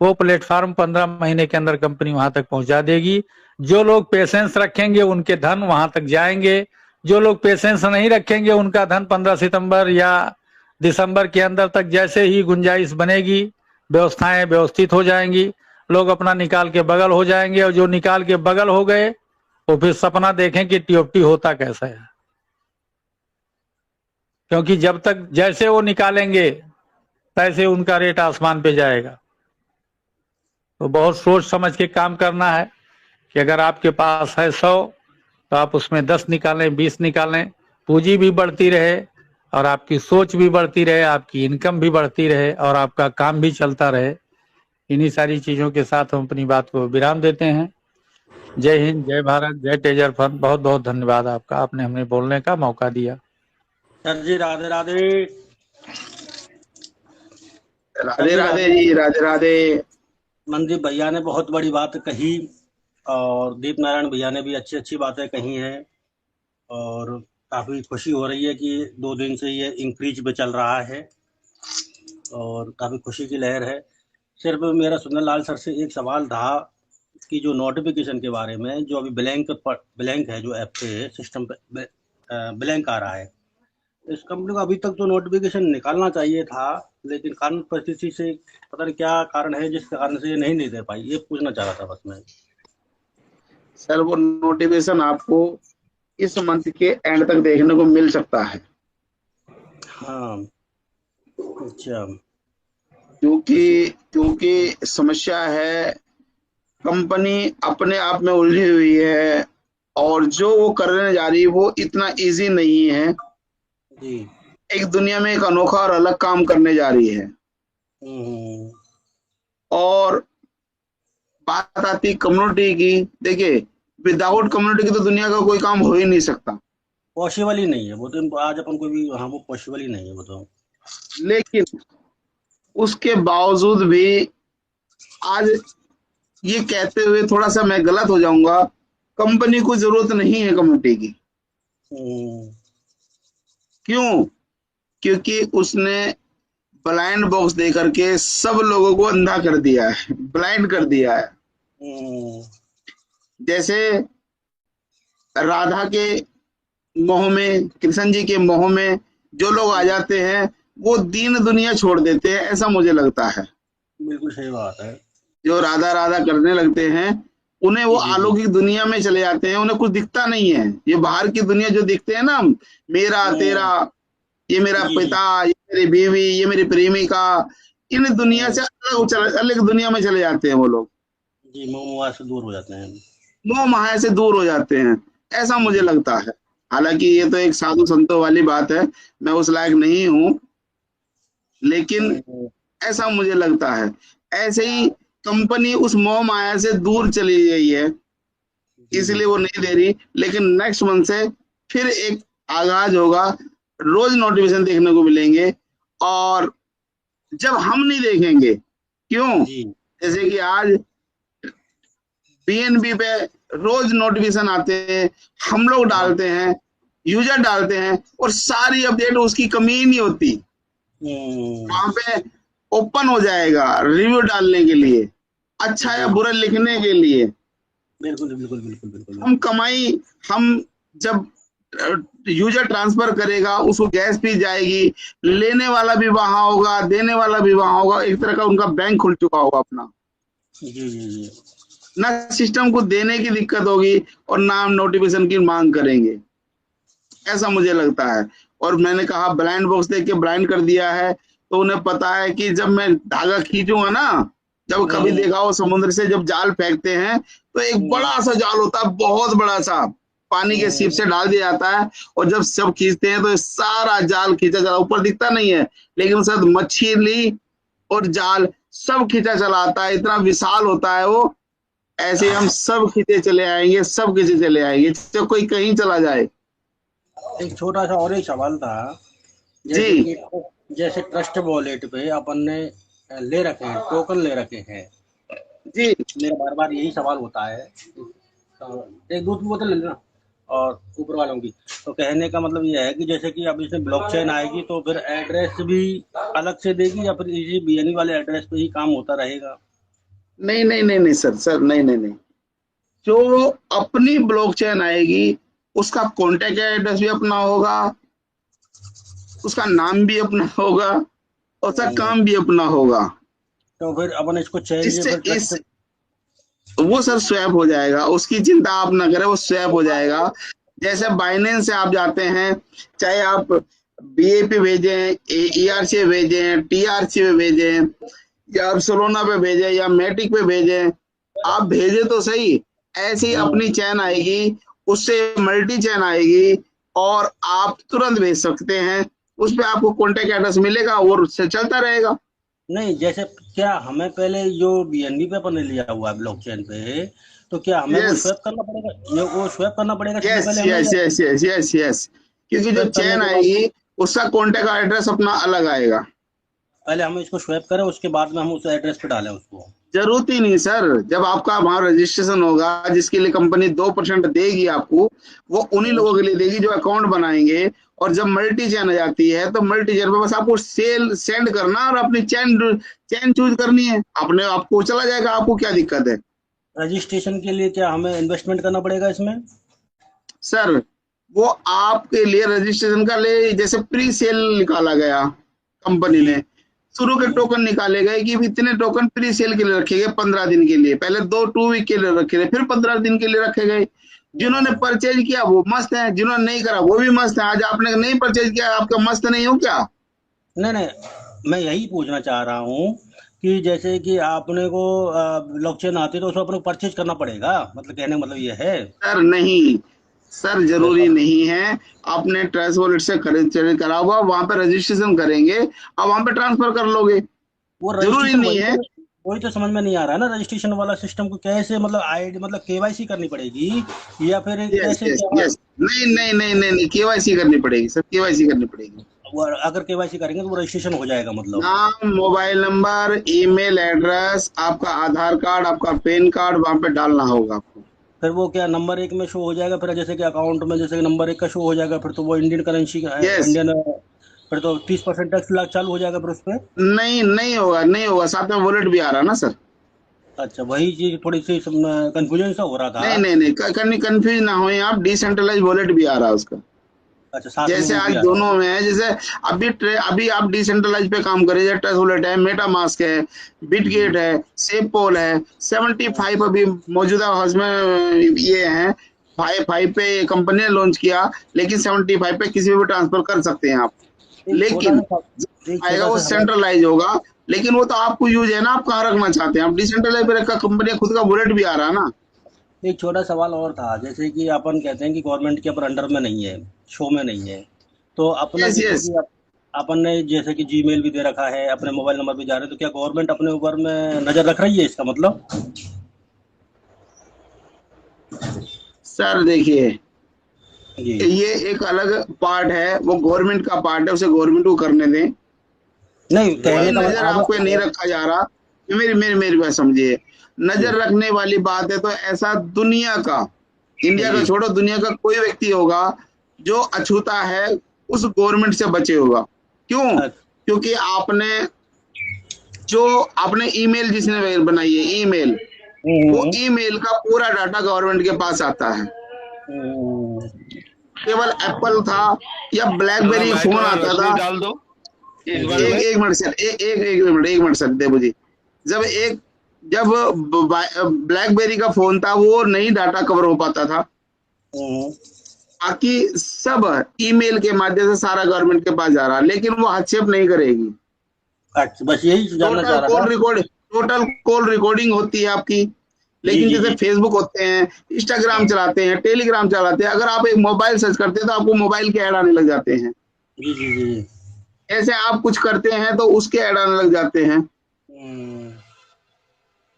वो प्लेटफॉर्म 15 महीने के अंदर कंपनी वहां तक पहुंचा देगी। जो लोग पेशेंस रखेंगे उनके धन वहां तक जाएंगे, जो लोग पेशेंस नहीं रखेंगे उनका धन 15 सितंबर या दिसंबर के अंदर तक, जैसे ही गुंजाइश बनेगी, व्यवस्थाएं व्यवस्थित हो जाएंगी, लोग अपना निकाल के बगल हो जाएंगे। और जो निकाल के बगल हो गए वो फिर सपना देखें कि टीओटी होता कैसा है। क्योंकि जब तक जैसे वो निकालेंगे तैसे उनका रेट आसमान पे जाएगा। तो बहुत सोच समझ के काम करना है कि अगर आपके पास है 100 तो आप उसमें 10 निकालें, 20 निकालें। पूंजी भी बढ़ती रहे और आपकी सोच भी बढ़ती रहे, आपकी इनकम भी बढ़ती रहे और आपका काम भी चलता रहे। इन्हीं सारी चीजों के साथ हम अपनी बात को विराम देते हैं। जय हिंद, जय भारत, जय टेजर फंड। बहुत बहुत धन्यवाद आपका, आपने हमें बोलने का मौका दिया। सर जी राधे राधे। राधे राधे जी, राधे राधे। मनदीप भैया ने बहुत बड़ी बात कही और दीप नारायण भैया ने भी अच्छी अच्छी बातें कही हैं, और काफ़ी खुशी हो रही है कि 2 दिन से ये इंक्रीज पे चल रहा है और काफ़ी खुशी की लहर है। सिर्फ मेरा सुंदरलाल सर से एक सवाल था कि जो नोटिफिकेशन के बारे में, जो अभी ब्लैंक है, जो ऐप पे सिस्टम पे ब्लैंक आ रहा है, इस कंपनी को अभी तक तो नोटिफिकेशन निकालना चाहिए था, लेकिन कानून परिस्थिति से पता नहीं क्या कारण है जिस कारण से ये नहीं दे पाई। ये पूछना चाह रहा था बस मैं। सर वो नोटिफिकेशन आपको इस मंथ के एंड तक देखने को मिल सकता है। हाँ, अच्छा। क्योंकि समस्या है, कंपनी अपने आप में उलझी हुई है और जो वो करने जा रही है वो इतना इजी नहीं है। जी। एक दुनिया में एक अनोखा और अलग काम करने जा रही है। और बात आती कम्युनिटी की, देखिए विदाउट कम्युनिटी की तो दुनिया का कोई काम हो ही नहीं सकता। पॉसिबल ही नहीं है वो तो, आज अपन को भी, हाँ, वो पॉसिबल ही नहीं है वो तो। लेकिन उसके बावजूद भी आज ये कहते हुए थोड़ा सा मैं गलत हो जाऊंगा, कंपनी को जरूरत नहीं है कम्युनिटी की। क्यों? क्योंकि उसने ब्लाइंड बॉक्स दे करके सब लोगों को अंधा कर दिया है, ब्लाइंड कर दिया है। जैसे राधा के मोह में, कृष्ण जी के मोह में जो लोग आ जाते हैं वो दीन दुनिया छोड़ देते हैं, ऐसा मुझे लगता है। बिल्कुल सही बात है। जो राधा राधा करने लगते हैं उन्हें वो अलौकिक दुनिया में चले जाते हैं, उन्हें कुछ दिखता नहीं है। ये बाहर की दुनिया जो दिखते हैं ना, मेरा तेरा, ये मेरा पिता, ये मेरी बीवी, ये मेरी प्रेमिका, इन दुनिया से अलग दुनिया में चले जाते हैं वो लोग। जी, मोह माया से दूर हो जाते हैं। मोह माया से दूर हो जाते हैं, ऐसा मुझे लगता है। हालांकि ये तो एक साधु संतों वाली बात है, मैं उस लायक नहीं हूं, लेकिन ऐसा मुझे लगता है। ऐसे ही कंपनी उस मोह माया से दूर चली गई है, इसलिए वो नहीं दे रही। लेकिन नेक्स्ट मंथ से फिर एक आगाज होगा, रोज नोटिफिकेशन देखने को मिलेंगे। और जब हम नहीं देखेंगे, क्यों, जैसे कि आज बीएनबी पे रोज नोटिफिकेशन आते हैं, हम लोग डालते हैं, यूजर डालते हैं, और सारी अपडेट उसकी कमी ही नहीं होती। वहां पे ओपन हो जाएगा रिव्यू डालने के लिए, अच्छा या बुरा लिखने के लिए। बिल्कुल बिल्कुल बिल्कुल बिल्कुल। हम जब यूजर ट्रांसफर करेगा, उसको गैस फीस जाएगी, लेने वाला भी वहां होगा, देने वाला भी वहां होगा, एक तरह का उनका बैंक खुल चुका होगा अपना। जी। ना सिस्टम को देने की दिक्कत होगी और ना हम नोटिफिकेशन की मांग करेंगे, ऐसा मुझे लगता है। और मैंने कहा ब्लाइंड बॉक्स देख के ब्लाइंड कर दिया है, तो उन्हें पता है कि जब मैं धागा खींचूंगा ना, जब कभी देखा हो समुद्र से जब जाल फेंकते हैं तो एक बड़ा सा जाल होता है, बहुत बड़ा सा, पानी के सीप से डाल दिया जाता है, और जब सब खींचते हैं तो सारा जाल खींचा चला, ऊपर दिखता नहीं है लेकिन शायद मछली और जाल सब खींचा चला आता है, इतना विशाल होता है वो। ऐसे हम सब खींचे चले आएंगे, सब खींचे चले आएंगे, जब कोई कहीं चला जाए। एक छोटा सा और एक सवाल था जी। जैसे ट्रस्ट वॉलेट पे अपन ने ले रखे हैं, टोकन ले रखे हैं जी, मेरा बार बार यही सवाल होता है। एक दूध की बोतल ले लेना और ऊपर वालों की, तो कहने का मतलब ये है कि जैसे कि अब इसमें ब्लॉकचेन आएगी तो फिर एड्रेस भी अलग से देगी या फिर इसी बीएनबी वाले एड्रेस पे ही काम होता रहेगा? नहीं सर, नहीं। जो अपनी ब्लॉकचेन आएगी उसका कॉन्टेक्ट एड्रेस भी अपना होगा, उसका नाम भी अपना होगा, और उसका काम भी अपना होगा। तो फिर अपन इसको चेंज वो सर स्वैप हो जाएगा, उसकी चिंता आप ना करें, वो स्वैप हो जाएगा। जैसे बाइनेंस से आप जाते हैं, चाहे आप बीए पे भेजें, ईआरसी पे भेजें, टीआरसी पे भेजें, या आप सोलोना पे भेजें या मैटिक पे भेजें, आप भेजें तो सही, ऐसे ही अपनी चैन आएगी, उससे मल्टी चैन आएगी और आप तुरंत भेज सकते हैं। उस पे आपको कॉन्टेक्ट एड्रेस मिलेगा और उससे चलता रहेगा। नहीं, जैसे क्या हमें पहले जो बीएनबी पे अपन ने लिया हुआ है ब्लॉकचेन पे, तो क्या हमें वो स्वैप करना पड़ेगा? ये वो स्वैप करना पड़ेगा? यस, क्योंकि जो चैन आएगी उसका कॉन्टेक्ट एड्रेस अपना अलग आएगा। पहले हम इसको स्वैप करें, उसके बाद में हम उस एड्रेस पे डालें उसको? जरूरत ही नहीं सर, जब आपका वहां रजिस्ट्रेशन होगा, जिसके लिए कंपनी 2% देगी आपको, वो उन्हीं लोगों के लिए देगी जो अकाउंट बनाएंगे और जब मल्टी चैन आ जाती है तो मल्टी चैन पे बस आपको सेल सेंड करना और अपनी चैन चैन चूज करनी है, अपने आपको चला जाएगा। आपको क्या दिक्कत है? रजिस्ट्रेशन के लिए क्या हमें इन्वेस्टमेंट करना पड़ेगा इसमें? सर वो आपके लिए रजिस्ट्रेशन का ले, जैसे प्री सेल निकाला गया कंपनी ने, शुरू के टोकन निकाले गए कि इतने टोकन प्री सेल के लिए रखे गए 15 दिन के लिए, पहले 2 वीक के लिए रखे गए, फिर 15 दिन के लिए रखे गए। जिन्होंने परचेज किया वो मस्त है, जिन्होंने नहीं करा वो भी मस्त है। आज आपने नहीं परचेज किया, आपका मस्त नहीं हो क्या? नहीं नहीं, मैं यही पूछना चाह रहा हूँ कि जैसे कि आपने को ब्लॉकचेन आती है तो उसको अपने को परचेज करना पड़ेगा, मतलब कहने का मतलब ये है? सर नहीं, सर जरूरी नहीं है। आपने ट्रेस वॉलेट से खरीद करा हुआ, वहां पे रजिस्ट्रेशन करेंगे और वहां पे ट्रांसफर कर लोगे, वो जरूरी रजिस्ट्रेशन नहीं है। वही तो समझ में नहीं आ रहा है ना, रजिस्ट्रेशन वाला सिस्टम को कैसे, मतलब आईडी मतलब केवाईसी करनी पड़ेगी या फिर यस कैसे यस क्या? यस, नहीं नहीं नहीं नहीं नहीं, केवाईसी करनी पड़ेगी सर, केवाईसी करनी पड़ेगी। वो अगर केवाईसी करेंगे तो वो रजिस्ट्रेशन हो जाएगा मतलब? नाम, मोबाइल नंबर, ईमेल एड्रेस, आपका आधार कार्ड, आपका पैन कार्ड वहां पे डालना होगा आपको। फिर वो क्या नंबर 1 में शो हो जाएगा? फिर जैसे कि अकाउंट में जैसे कि नंबर 1 का शो हो जाएगा, फिर तो वो इंडियन करेंसी का यस, इंडियन, फिर तो 30% टैक्स लाख चालू हो जाएगा फिर उस पर? नहीं नहीं होगा, नहीं होगा, साथ में वॉलेट भी आ रहा ना सर। अच्छा, वही चीज थोड़ी सी कंफ्यूजन सा हो रहा था। नहीं नहीं नहीं, कंफ्यूज ना हो आप, डिसेंट्रलाइज वॉलेट भी आ रहा है उसका। अच्छा, साथ में जैसे वो आज भी आ रहा दोनों में है, जैसे अभी आप डिसेंट्रलाइज पे काम करें, ट्रेस वॉलेट है, मेटा मास्क है, बिटगेट है, सेपपोल है, 75 अभी मौजूदा हाउस में ये है, 5 पे कंपनी ने लॉन्च किया, लेकिन 75 पे किसी भी ट्रांसफर कर सकते हैं आप। है। लेकिन आएगा वो सेंट्रलाइज होगा, लेकिन वो तो आपको यूज है ना, आप कहाँ रखना चाहते हैं। आप डिसेंट्रलाइज पे रखा, कंपनी खुद का वॉलेट भी आ रहा है ना। एक छोटा सवाल और था, जैसे कि अपन कहते हैं कि गवर्नमेंट के अपन अंडर में नहीं है, शो में नहीं है, तो अपना यस जैसे यस, कि अपन ने जैसे कि जीमेल भी दे रखा है, अपने मोबाइल नंबर भी जा रहे हैं, तो क्या गवर्नमेंट अपने ऊपर में नजर रख रही है, इसका मतलब? सर देखिए, जी ये एक अलग पार्ट है, वो गवर्नमेंट का पार्ट है, उसे गवर्नमेंट को करने दें। नहीं, कोई कहने का नजर आप पे नहीं रखा जा रहा। मेरी मेरी मेरी बात समझिए, नजर रखने वाली बात है तो ऐसा दुनिया का, इंडिया का छोड़ो, दुनिया का कोई व्यक्ति होगा जो अछूता है उस गवर्नमेंट से बचे होगा। क्यों? क्योंकि आपने ईमेल जिसने बनाई है, ईमेल, वो ईमेल का पूरा डाटा गवर्नमेंट के पास आता है। केवल एप्पल था या ब्लैकबेरी फोन आता था। डाल दो एक मिनट सर, एक मिनट सर देबू जी, जब ब्लैकबेरी का फोन था वो नहीं डाटा कवर हो पाता था। बाकी सब ईमेल के माध्यम से सारा गवर्नमेंट के पास जा रहा, लेकिन वो हस्तक्षेप नहीं करेगी। अच्छा, बस यही जानना चाह रहा था। टोटल कॉल रिकॉर्डिंग होती है आपकी। लेकिन जैसे फेसबुक होते हैं, इंस्टाग्राम चलाते हैं, टेलीग्राम चलाते हैं, अगर आप एक मोबाइल सर्च करते हैं तो आपको मोबाइल के ऐड आने लग जाते हैं। जी जी जी, ऐसे आप कुछ करते हैं तो उसके ऐड आने लग जाते हैं।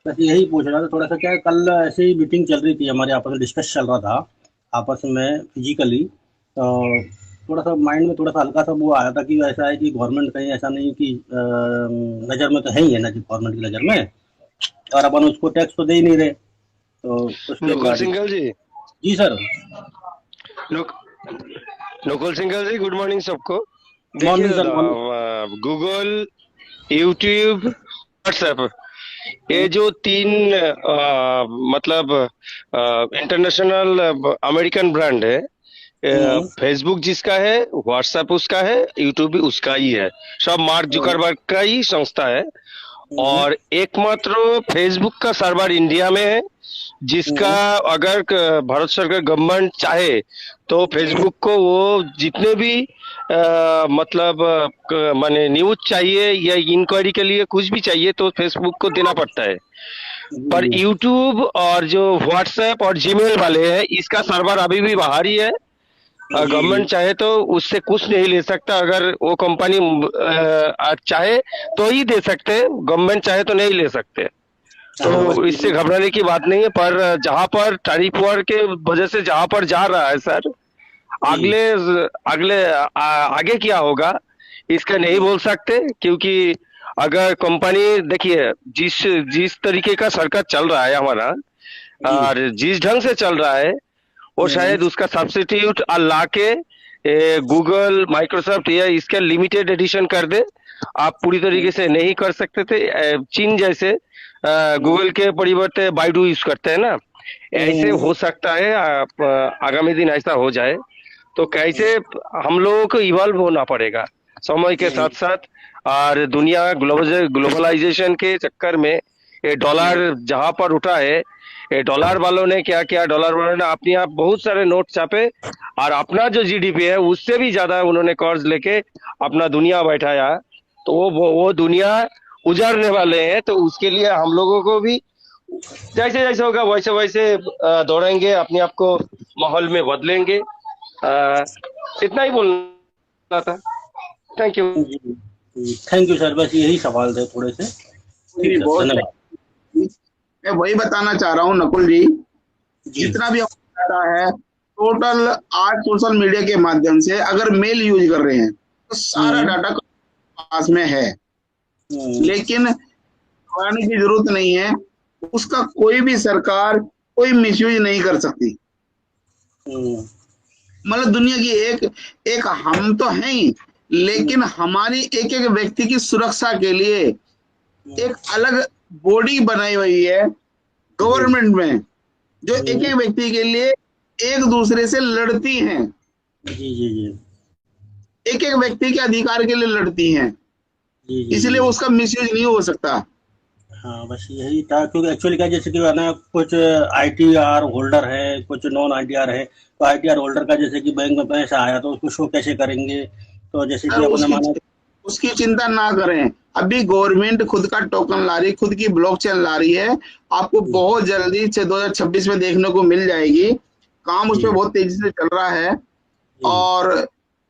बस यही पूछ रहा था थोड़ा सा। क्या कल ऐसे ही मीटिंग चल रही थी हमारे आपस में, डिस्कस चल रहा था आपस में फिजिकली, तो थोड़ा सा माइंड में थोड़ा सा हल्का सा वो आया था कि ऐसा है कि गवर्नमेंट कहीं ऐसा नहीं कि नज़र में तो है ही है ना, गवर्नमेंट की नज़र में, और अपन उसको टैक्स तो दे ही नहीं रहे, तो उसके नकुल सिंघल जी। जी सर। नकुल सिंघल जी, गुड मॉर्निंग सबको। Morning sir. Google, YouTube, WhatsApp, ये जो 3 मतलब इंटरनेशनल अमेरिकन ब्रांड है, फेसबुक जिसका है, व्हाट्सएप उसका है, यूट्यूब भी उसका ही है, सब मार्क जुकरबर्ग का ही संस्था है। और एकमात्र फेसबुक का सर्वर इंडिया में है, जिसका अगर भारत सरकार गवर्नमेंट चाहे तो फेसबुक को वो जितने भी मतलब माने न्यूज चाहिए या इंक्वायरी के लिए कुछ भी चाहिए तो फेसबुक को देना पड़ता है। पर यूट्यूब और जो व्हाट्सएप और जीमेल वाले हैं, इसका सर्वर अभी भी बाहर ही है। गवर्नमेंट चाहे तो उससे कुछ नहीं ले सकता, अगर वो कंपनी चाहे तो ही दे सकते हैं, गवर्नमेंट चाहे तो नहीं ले सकते। तो इससे घबराने की बात नहीं है। पर जहां पर टैरिफ वॉर के वजह से जहां पर जा रहा है सर, आगे क्या होगा इसका नहीं बोल सकते, क्योंकि अगर कंपनी देखिए जिस तरीके का सरकार चल रहा है हमारा, और जिस ढंग से चल रहा है, वो शायद उसका सब्स्टिट्यूट ला के गूगल माइक्रोसॉफ्ट ये इसके लिमिटेड एडिशन कर दे। आप पूरी तरीके से नहीं कर सकते थे। चीन जैसे गूगल के परिवर्ते बाइडू यूज करते हैं ना, ऐसे हो सकता है आगामी दिन ऐसा हो जाए। तो कैसे हम लोगों को इवॉल्व होना पड़ेगा समय के साथ साथ। और दुनिया ग्लोबलाइजेशन के चक्कर में ये डॉलर जहां पर उठा है, ये डॉलर वालों ने क्या किया, डॉलर वालों ने अपने आप बहुत सारे नोट छापे और अपना जो जीडीपी है उससे भी ज्यादा उन्होंने कर्ज लेके अपना दुनिया बैठाया। तो वो दुनिया उजाड़ने वाले हैं। तो उसके लिए हम लोगों को भी जैसे जैसे होगा वैसे वैसे दौड़ेंगे, अपने आप को माहौल में बदलेंगे। इतना ही बोलना था। Thank you. Thank you sir, बस यही सवाल थे थोड़े से। ठीक है, बहुत धन्यवाद। मैं वही बताना चाह रहा हूँ नकुल जी, जितना भी डाटा है टोटल आज सोशल मीडिया के माध्यम से अगर मेल यूज कर रहे हैं तो सारा डाटा पास में है, लेकिन घबराने की जरूरत नहीं है। उसका कोई भी सरकार कोई मिसयूज नहीं कर सकती। मतलब दुनिया की एक हम तो हैं ही, लेकिन हमारी एक एक व्यक्ति की सुरक्षा के लिए एक अलग बॉडी बनाई हुई है गवर्नमेंट में, जो एक एक व्यक्ति के लिए एक दूसरे से लड़ती हैं। जी जी जी। एक एक व्यक्ति के अधिकार के लिए लड़ती हैं, इसलिए उसका मिसयूज नहीं हो सकता। हाँ, बस यही था। क्योंकि एक्चुअली क्या, जैसे कि ना कुछ आईटीआर होल्डर है, कुछ नॉन आईटीआर है। तो आईटीआर होल्डर का जैसे कि बैंक में पैसा आया तो उसको शो कैसे करेंगे, तो जैसे कि अपना माना उसकी चिंता ना करें। अभी गवर्नमेंट खुद का टोकन ला रही है, खुद की ब्लॉकचेन ला रही है। आपको बहुत जल्दी 2026 में देखने को मिल जाएगी। काम उस पर बहुत तेजी से चल रहा है और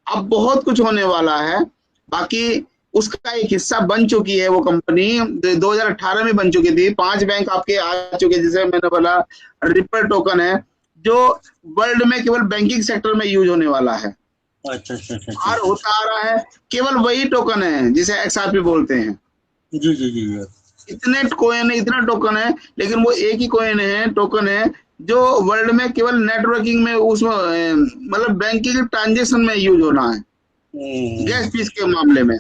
अब बहुत कुछ होने वाला है। बाकी उसका एक हिस्सा बन चुकी है वो कंपनी, 2018 में बन चुकी थी। 5 बैंक आपके आ चुके, जैसे मैंने बोला रिपर टोकन है जो वर्ल्ड में केवल बैंकिंग सेक्टर में यूज होने वाला है। अच्छा अच्छा अच्छा और होता आ रहा है केवल वही टोकन है जिसे XRP बोलते हैं। जी जी जी। इतने कॉइन है, इतना टोकन है, लेकिन वो एक ही कॉइन है, टोकन है जो वर्ल्ड में केवल नेटवर्किंग में उसमें मतलब बैंकिंग ट्रांजेक्शन में यूज होना है, गैस फीस के मामले में।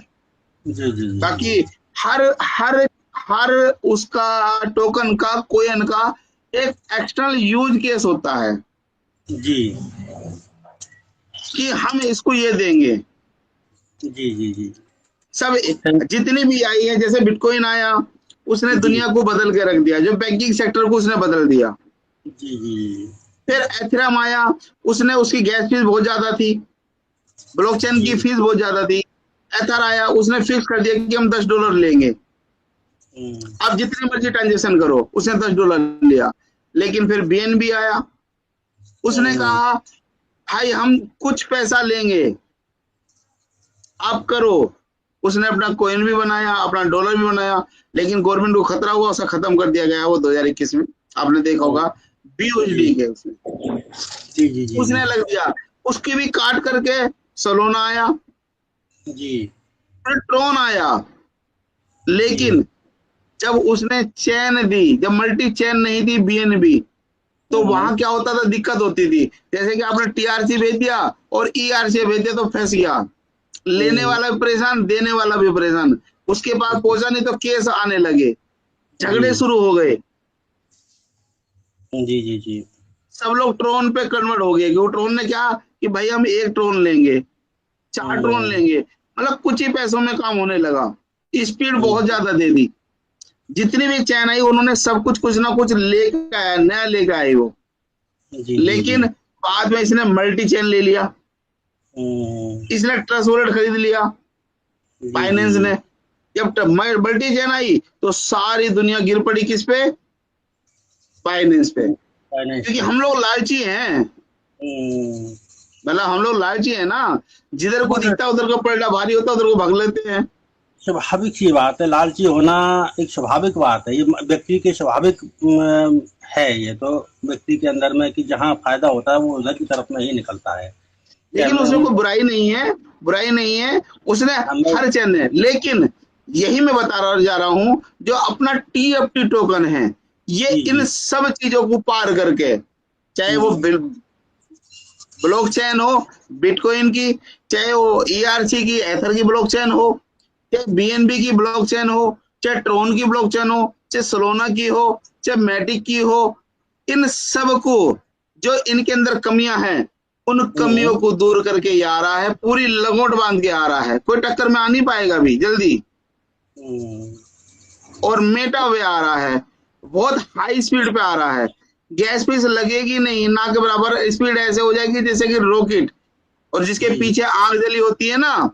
जी जी। बाकी हर उसका टोकन का कॉइन का एक एक्सटर्नल यूज केस होता है जी कि हम इसको ये देंगे। जी जी जी। सब जितनी भी आई है, जैसे बिटकॉइन आया उसने दुनिया को बदल के रख दिया, जो बैंकिंग सेक्टर को उसने बदल दिया। जी जी। फिर एथेरियम आया, उसने उसकी गैस फीस बहुत ज्यादा थी, ब्लॉकचेन की फीस बहुत ज्यादा थी। एथर आया, उसने फिक्स कर दिया कि हम $10 लेंगे, अब जितनी मर्जी ट्रांजेक्शन करो। उसने $10 लिया। लेकिन फिर BNB आया, उसने कहा भाई हम कुछ पैसा लेंगे, आप करो। उसने अपना कॉइन भी बनाया, अपना डॉलर भी बनाया, लेकिन गवर्नमेंट को खतरा हुआ, उसे खत्म कर दिया गया वो 2021 में। आपने देखा होगा BUSD के उसने जी जी जी। उसने लग दिया। उसकी भी काट करके सोलोना आया, जी। फिर ट्रोन आया। लेकिन जब उसने चेन दी, जब मल्टी चेन नहीं थी BNB, तो वहां क्या होता था, दिक्कत होती थी। जैसे कि आपने TRC भेज दिया और ERC भेज दिया तो फंस गया। लेने वाला भी परेशान, देने वाला भी परेशान। उसके पास पहुंचा नहीं तो केस आने लगे, झगड़े शुरू हो गए। जी जी जी। सब लोग ट्रोन पे कन्वर्ट हो गए कि वो ट्रोन ने क्या कि भाई हम 1 ट्रोन लेंगे, 4 ट्रोन लेंगे। मतलब कुछ ही पैसों में काम होने लगा, स्पीड बहुत ज्यादा दे दी। जितनी भी चैन आई उन्होंने सब कुछ ना कुछ लेकर आया, नया लेकर आए वो। लेकिन बाद में इसने मल्टी चेन ले लिया, इसने ट्रस्ट वॉलेट खरीद लिया बाइनेंस ने। जब मल्टी चेन आई तो सारी दुनिया गिर पड़ी किस पे, बाइनेंस पे। क्योंकि हम लोग लालची हैं, मतलब हम लोग लालची है ना, जिधर को दिखता है उधर को पलटा भारी होता है, उधर को भाग लेते हैं। स्वाभाविक सी बात है, लालची होना एक स्वाभाविक बात है, ये व्यक्ति के स्वाभाविक है। ये तो व्यक्ति के अंदर में कि जहाँ फायदा होता है वो उधर की तरफ में ही निकलता है। लेकिन उसमें कोई बुराई नहीं है, बुराई नहीं है, उसने हर चैन है। लेकिन यही मैं बता जा रहा हूँ, जो अपना TFT टोकन है, ये इन सब चीजों को पार करके, चाहे वो ब्लॉकचेन हो बिटकॉइन की, चाहे वो ERC की एथर की ब्लॉकचेन हो, चाहे BNB की ब्लॉकचेन हो, चाहे ट्रोन की ब्लॉकचेन हो, चाहे सोलोना की हो, चाहे मैटिक की हो, इन सब को जो इनके अंदर कमियां हैं उन कमियों को दूर करके ये आ रहा है, पूरी लगोट बांध के आ रहा है, कोई टक्कर में आ नहीं पाएगा भी जल्दी। और मेटा वे आ रहा है, बहुत हाई स्पीड पे आ रहा है, गैस पे लगेगी नहीं, ना के बराबर स्पीड ऐसे हो जाएगी जैसे कि रॉकेट, और जिसके पीछे आग जली होती है ना,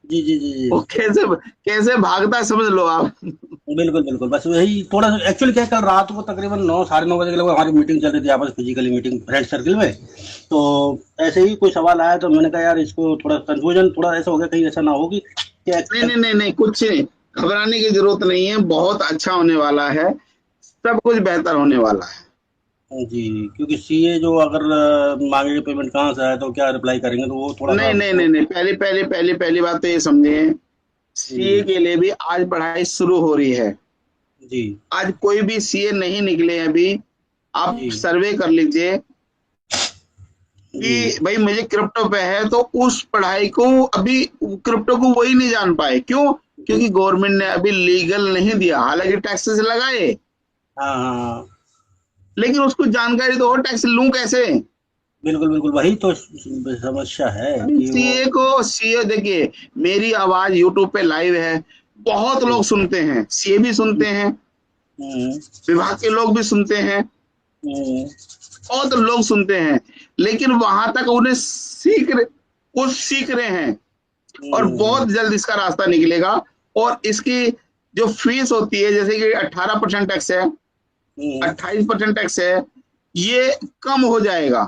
जी जी जी जी वो कैसे कैसे भागता है समझ लो आप। बिल्कुल बिल्कुल, बस वही थोड़ा सा एक्चुअली क्या, कल रात को तकरीबन 9 साढ़े 9 बजे के लगभग हमारी मीटिंग चल रही थी आपस, फिजिकली मीटिंग फ्रेंड सर्कल में। तो ऐसे ही कोई सवाल आया तो मैंने कहा यार इसको थोड़ा कंफ्यूजन थोड़ा ऐसा हो गया, कहीं ऐसा ना हो कि क्या। नहीं, कुछ नहीं, घबराने की जरूरत नहीं है, बहुत अच्छा होने वाला है, सब कुछ बेहतर होने वाला है जी, क्योंकि सीए जो अगर मांगेंगे पेमेंट कहाँ से आए तो क्या रिप्लाई करेंगे, तो वो थोड़ा सा। नहीं, पहली बात तो ये समझे, सीए के लिए भी आज पढ़ाई शुरू हो रही है। जी आज कोई भी सीए नहीं निकले अभी, आप जी सर्वे कर लीजिए जी कि भाई मुझे क्रिप्टो पे है, तो उस पढ़ाई को अभी क्रिप्टो को वही नहीं जान पाए। क्यों? क्योंकि गवर्नमेंट ने अभी लीगल नहीं दिया, हालांकि टैक्सेस लगाए, हाँ हाँ हाँ, लेकिन उसको जानकारी तो हो, टैक्स लूं कैसे। बिल्कुल बिल्कुल, वही तो समस्या है कि वो। सीए देखिए, मेरी आवाज यूट्यूब पे लाइव है, बहुत लोग सुनते हैं, सीए भी सुनते हैं, हम्म, विभाग के लोग भी सुनते हैं, हम्म, बहुत लोग सुनते हैं, लेकिन वहां तक उन्हें वो सीख रहे हैं, और बहुत जल्द इसका रास्ता निकलेगा। और इसकी जो फीस होती है, जैसे कि 18% टैक्स है, 28% टैक्स है, ये कम हो जाएगा।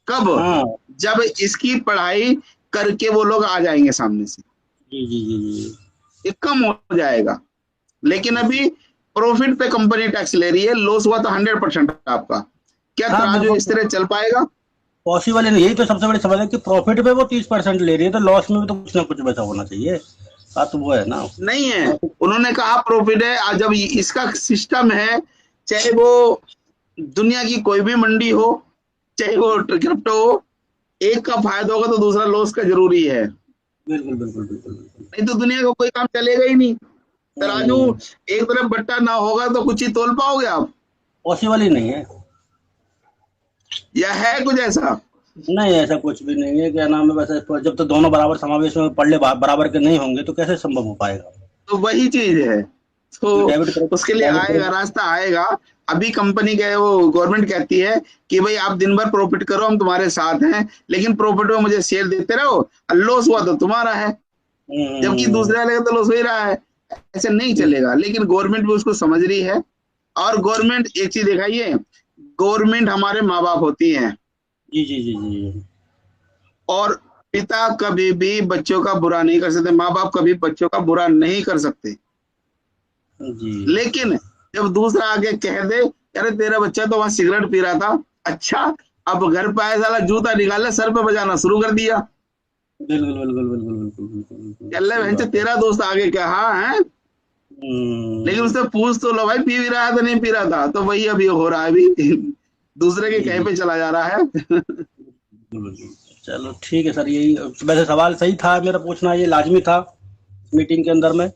कब? हाँ जब इसकी पढ़ाई करके वो लोग आ जाएंगे सामने से, जी जी जी जी, ये कम हो जाएगा। लेकिन अभी प्रॉफिट पे कंपनी टैक्स ले रही है, लॉस हुआ तो 100% आपका। क्या हाँ तराजू इस तरह चल पाएगा? पॉसिबल है नहीं, यही तो सबसे बड़ी सवाल है कि प्रॉफिट पे वो 30% ले रही है, तो लॉस में भी तो कुछ ना कुछ बचा होना चाहिए। बात तो वो है ना। नहीं है, उन्होंने कहा प्रॉफिट है। आज जब इसका सिस्टम है, चाहे वो दुनिया की कोई भी मंडी हो, चाहे वो क्रिप्टो हो, एक का फायदा होगा तो दूसरा लॉस का जरूरी है, बिल्कुल बिल्कुल बिल्कुल बिल्कुल, नहीं तो दुनिया का कोई काम चलेगा ही नहीं। तराजू एक तरफ बट्टा ना होगा तो कुछ ही तोल पाओगे आप? पॉसिबल ही नहीं है। या है कुछ ऐसा? नहीं, ऐसा कुछ भी नहीं है, क्या नाम है, वैसे जब तक दोनों बराबर समावेश में पढ़ ले बराबर के नहीं होंगे तो कैसे संभव हो पाएगा। तो वही चीज है, तो डेबिट उसके लिए आएगा, रास्ता आएगा। अभी कंपनी के वो गवर्नमेंट कहती है कि भाई आप दिन भर प्रॉफिट करो, हम तुम्हारे साथ हैं, लेकिन प्रॉफिट में मुझे शेयर देते रहो, लॉस हुआ तो तुम्हारा है, जबकि दूसरे वाले का तो लॉस हो ही रहा है। ऐसे नहीं चलेगा, लेकिन गवर्नमेंट भी उसको समझ रही है। और गवर्नमेंट, एक चीज दिखाइए, गवर्नमेंट हमारे माँ बाप होती है, जी जी जी जी, और पिता कभी भी बच्चों का बुरा नहीं कर सकते, माँ बाप कभी बच्चों का बुरा नहीं कर सकते। जी लेकिन जब दूसरा आके कह दे, अरे तेरा बच्चा तो वहां सिगरेट पी रहा था, अच्छा, अब घर पे आए साला जूता निकाले, सर पे बजाना शुरू कर दिया, बिल्कुल बिल्कुल बिल्कुल बिल्कुल बिल्कुल बिल्कुल, चल सही बहन बात है। तेरा दोस्त आगे कहा है, लेकिन उससे पूछ तो लो भाई, पी भी रहा था नहीं पी रहा था, तो वही अभी हो रहा है, अभी दूसरे के कहे पे चला जा रहा है। बिल्कुल। चलो ठीक है सर, यही वैसे सवाल सही था मेरा पूछना, ये लाजमी था मीटिंग के अंदर में।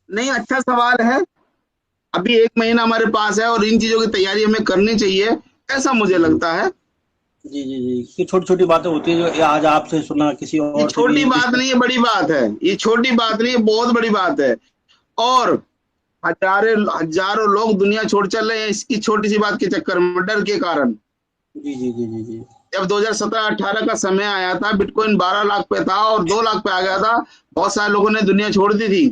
नहीं, अच्छा सवाल है, अभी 1 महीना हमारे पास है, और इन चीजों की तैयारी हमें करनी चाहिए, ऐसा मुझे लगता है। जी जी जी, कि छोटी छोटी बातें होती है जो ये आज आपसे सुना, किसी ये और से छोटी भी बात नहीं है, बड़ी बात है, ये छोटी बात नहीं है, बहुत बड़ी बात है। और हजारों लोग दुनिया छोड़ चल रहे हैं इसकी छोटी सी बात के चक्कर में, डर के कारण। जी जी जी जी जी, जब 2017-18 का समय आया था, बिटकॉइन 12 लाख पे था और 2 लाख पे आ गया था, बहुत सारे लोगों ने दुनिया छोड़ दी थी।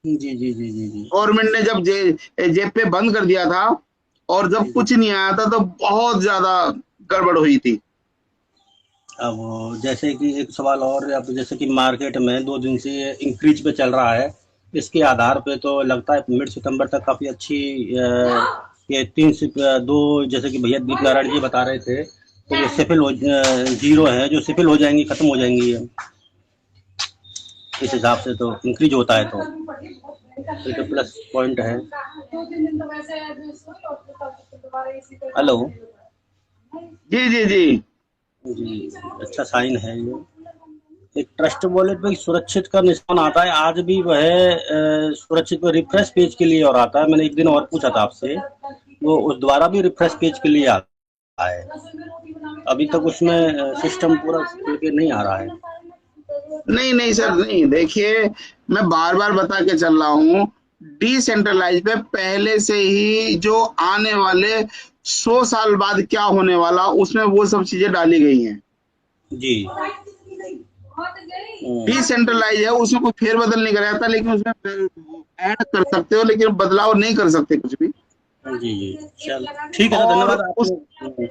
जी जी जी जी जी, गवर्नमेंट ने जब जेब पे बंद कर दिया था, और जब कुछ नहीं आया था, तो बहुत ज्यादा गड़बड़ हुई थी। अब जैसे कि एक सवाल और, अब जैसे कि मार्केट में 2 दिन से इंक्रीज पे चल रहा है, इसके आधार पे तो लगता है मिड सितंबर तक काफ़ी अच्छी ये 3 से 2, जैसे कि भैया दीप नारायण जी बता रहे थे, तो ये सिफिल हो जीरो है जो सिफिल हो जाएंगी, खत्म हो जाएंगी ये, इस हिसाब से तो इंक्रीज होता है तो प्लस पॉइंट है। हेलो। जी जी जी। जी, अच्छा साइन है ये। एक ट्रस्ट वॉलेट पे सुरक्षित का निशान आता है, आज भी वह सुरक्षित पे रिफ्रेश पेज के लिए और आता है। मैंने एक दिन और पूछा था आपसे, वो उस द्वारा भी रिफ्रेश पेज के लिए आता है। अभी तक उसमें सिस्टम पूरा खुल के नहीं आ रहा है। नहीं नहीं सर, नहीं, देखिए मैं बार बार बता के चल रहा हूँ, डिसेंट्रलाइज पे पहले से ही जो आने वाले 100 साल बाद क्या होने वाला, उसमें वो सब चीजें डाली गई हैं। जी। डिसेंट्रलाइज है, उसमें कोई फेरबदल नहीं कराया था, लेकिन उसमें ऐड कर सकते हो, लेकिन बदलाव नहीं कर सकते कुछ भी। जी जी, चल ठीक है सर, और धन्यवाद आपने।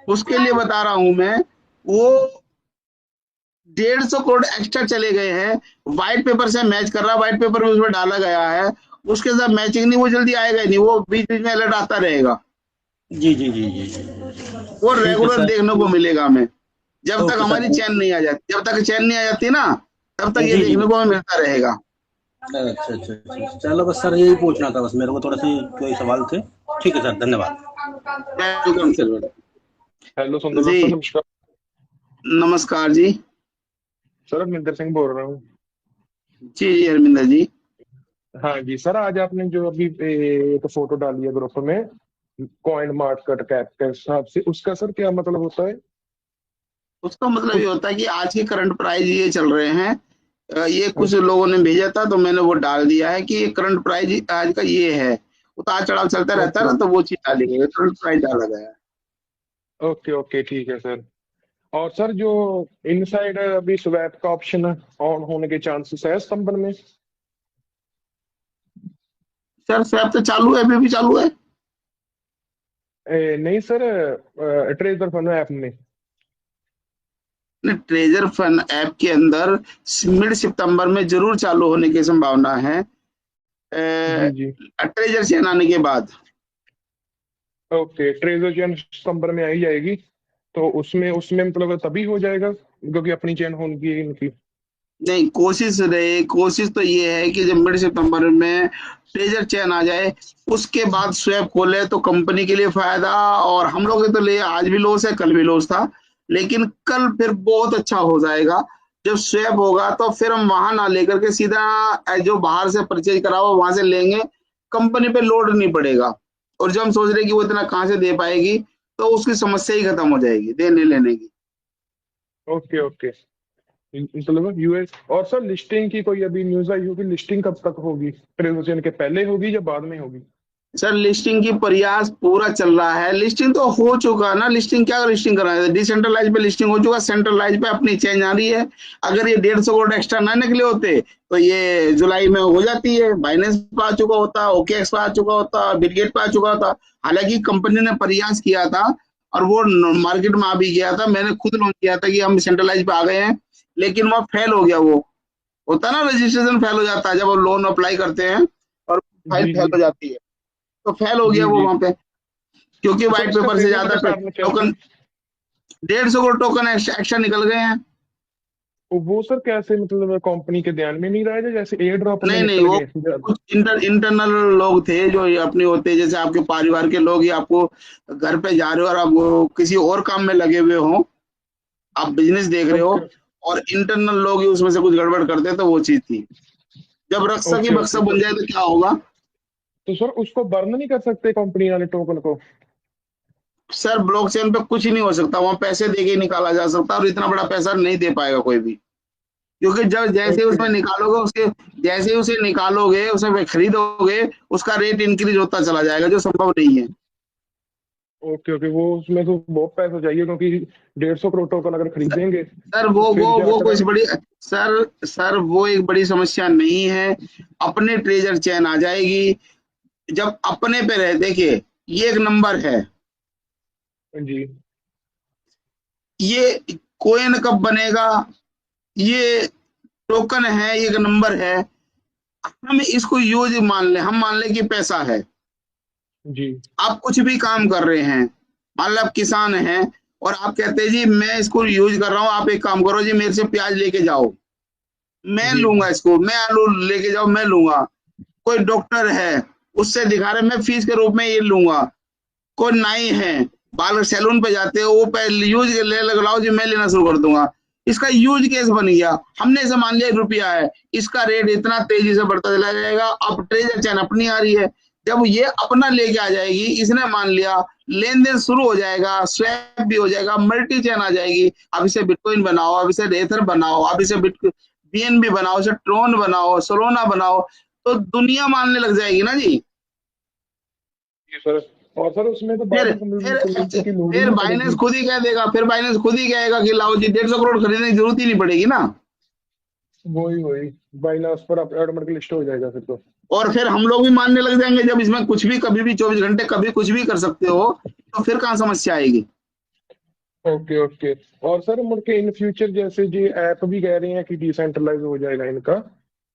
उसके लिए बता रहा हूं मैं, वो 150 करोड़ एक्स्ट्रा चले गए हैं, व्हाइट पेपर से मैच कर रहा है, व्हाइट पेपर में उसमें डाला गया है, उसके साथ मैचिंग नहीं, वो जल्दी आएगा नहीं, वो बीच बीच में अलर्ट आता रहेगा, जी जी जी जी जी। वो ठीक है रेगुलर सर। देखने को मिलेगा हमें, जब तक ओके सर। हमारी चैन नहीं आ जाती, जब तक चैन नहीं आ जाती ना, तब तक ये जी जी। देखने को हमें मिलता रहेगा। अच्छा अच्छा अच्छा, चलो बस सर यही पूछना था, बस मेरे को थोड़ा सी कोई सवाल थे। ठीक है सर, धन्यवाद। वेलकम सर, बेटा। हेलो सुंदरलाल जी सर, नमस्कार। नमस्कार जी। सर हरमिंदर सिंह बोल रहा हूँ। जी जी हरमिंदर जी। हाँ जी सर, आज आपने जो अभी एक फोटो डाली है ग्रुप में कॉइन मार्केट कैप के हिसाब से, उसका सर क्या मतलब होता है? उसका मतलब ये होता है कि आज के करंट प्राइस ये चल रहे हैं, ये कुछ ओके लोगों ने भेजा था तो मैंने वो डाल दिया है कि करंट प्राइस आज का ये है, उतार चढ़ाव चलता रहता है ओके ना, तो वो चीज डाली गई है, करंट प्राइस डाला गया है। ओके ओके, ठीक है सर। और सर जो इनसाइड अभी स्वैप का ऑप्शन ऑन होने के चांसेस है सितंबर में? सर स्वैप तो चालू है, अभी भी चालू है। नहीं सर, ट्रेजर फंड ऐप में। ट्रेजर फंड ऐप के अंदर मिड सितंबर में जरूर चालू होने की संभावना है, जी जी। ट्रेजर चेन आने के बाद। ओके, ट्रेजर चेन सितंबर में आई जाएगी, तो उसमें उसमें मतलब तभी हो जाएगा क्योंकि अपनी चेन होगी इनकी। नहीं, कोशिश तो ये है कि जब मिड सितंबर में ट्रेजर चेन आ जाए, उसके बाद स्वैप खोले तो कंपनी के लिए फायदा, और हम लोग के तो लिए आज भी लॉस है, कल भी लॉस था, लेकिन कल फिर बहुत अच्छा हो जाएगा। जब स्वैप होगा तो फिर हम वहां ना लेकर के सीधा जो बाहर से परचेज करा हुआ वहां से लेंगे, कंपनी पे लोड नहीं पड़ेगा, और जब हम सोच रहे कि वो इतना कहाँ से दे पाएगी, तो उसकी समस्या ही खत्म हो जाएगी देने लेने की। ओके ओके, मतलब यूएस। और सर लिस्टिंग की कोई अभी न्यूज आई होगी? लिस्टिंग कब तक होगी? ट्रेजर के पहले होगी या बाद में होगी? सर लिस्टिंग की प्रयास पूरा चल रहा है, लिस्टिंग तो हो चुका ना, लिस्टिंग क्या लिस्टिंग कर रहा है, डिसेंट्रलाइज पे लिस्टिंग हो चुका, सेंट्रलाइज पे अपनी चेंज आ रही है। अगर ये 150 करोड़ एक्स्ट्रा ना निकले होते तो ये जुलाई में हो जाती है, बाइनेंस पे आ चुका होता, ओकेएक्स पे आ चुका होता, बिटगेट पे आ चुका होता। हालांकि कंपनी ने प्रयास किया था और वो मार्केट में आ भी गया था, मैंने खुद लॉन्च किया था कि हम सेंट्रलाइज पे आ गए हैं, लेकिन वह फेल हो गया। वो होता ना, रजिस्ट्रेशन फेल हो जाता है जब हम लोन अप्लाई करते हैं और फाइल जी फेल जी हो जाती है, तो फेल हो गया जी वो जी। वहां पे, क्योंकि तो सर व्हाइट इसका पेपर से फेलियर ज्यादा का कारण क्या था? टोकन 150 करोड़ टोकन एक्स्ट्रा निकल गए हैं। वो सर कैसे, मतलब कंपनी के ध्यान में नहीं रहा है, जैसे एयर ड्रॉप में नहीं नहीं, निकल वो गए सीधे? कुछ इंटरनल लोग थे जो ये अपने होते, जैसे आपके परिवार के लोग, या आपको घर पे जा रहे हो और आप वो किसी और काम में लगे हुए हो, आप बिजनेस देख रहे हो, ओके और इंटरनल लोग ही उसमें से कुछ गड़बड़ करते, तो वो चीज थी। जब रक्षा की ओके बक्सा ओके। बन जाए तो क्या होगा? तो सर उसको बर्न नहीं कर सकते कंपनी वाले टोकन को? सर ब्लॉकचेन पे कुछ नहीं हो सकता, वहां पैसे दे के निकाला जा सकता है, और इतना बड़ा पैसा नहीं दे पाएगा कोई भी, क्योंकि जब जैसे ओके उसमें निकालोगे, उसके जैसे उसे निकालोगे, उसे खरीदोगे, उसका रेट इंक्रीज होता चला जाएगा, जो संभव नहीं है। ओके ओके, वो उसमें तो बहुत पैसा चाहिए क्योंकि 150 करोड़ टोकन अगर खरीदेंगे सर तो फिर वो जाकर। कुछ बड़ी, सर वो एक बड़ी समस्या नहीं है, अपने ट्रेजर चैन आ जाएगी, जब अपने पे रहे। देखिए ये एक नंबर है, जी ये कोइन कब बनेगा, ये टोकन है, ये एक नंबर है, हम इसको यूज मान ले, हम मान ले कि पैसा है, जी आप कुछ भी काम कर रहे हैं, मान लो आप किसान हैं और आप कहते हैं जी मैं इसको यूज कर रहा हूँ, आप एक काम करो जी, मेरे से प्याज लेके जाओ, मैं जी लूंगा इसको, मैं आलू लेके जाओ, मैं लूंगा। कोई डॉक्टर है, उससे दिखा रहे मैं फीस के रूप में ये लूंगा। कोई नाई है, बाल सैलून पे जाते हो, वो यूज ले लगाओ जी, मैं लेना शुरू कर दूंगा। इसका यूज केस बन गया। हमने इसे मान लिया रुपया है, इसका रेट इतना तेजी से बढ़ता चला जाएगा। अब ट्रेजर चेन अपनी आ रही है, जब ये अपना लेके आ जाएगी, इसने मान लिया, लेन देन शुरू हो जाएगा, स्वैप भी हो जाएगा, मल्टी चेन आ जाएगी। अब इसे बिटकॉइन बनाओ, अब इसे रेथर बनाओ, अब इसे बीएनबी बनाओ, इसे ट्रोन बनाओ, सोलोना बनाओ, तो दुनिया मानने लग जाएगी ना जी। जी सर। और सर उसमें तो फिर बाहर कम्युनिटी की लोड ही फिर नहीं बाइनेंस पड़ेगी। खुद ही कह देगा, फिर बाइनेंस खुद ही कहेगा कि लाओ जी 150 करोड़ खरीदने की जरूरत ही नहीं पड़ेगी ना। वही बाइनांस पर ऑटोमेटिक लिस्ट हो जाएगा फिर तो। और फिर हम लोग भी मानने लग जाएंगे, जब इसमें कुछ भी कभी भी 24 घंटे कभी कुछ भी कर सकते हो, तो फिर कहाँ समस्या आएगी। Okay okay. और सर मुड़ के इन फ्यूचर जैसे जी ऐप भी कह रहे हैं कि डिसेंट्रलाइज हो जाएगा इनका,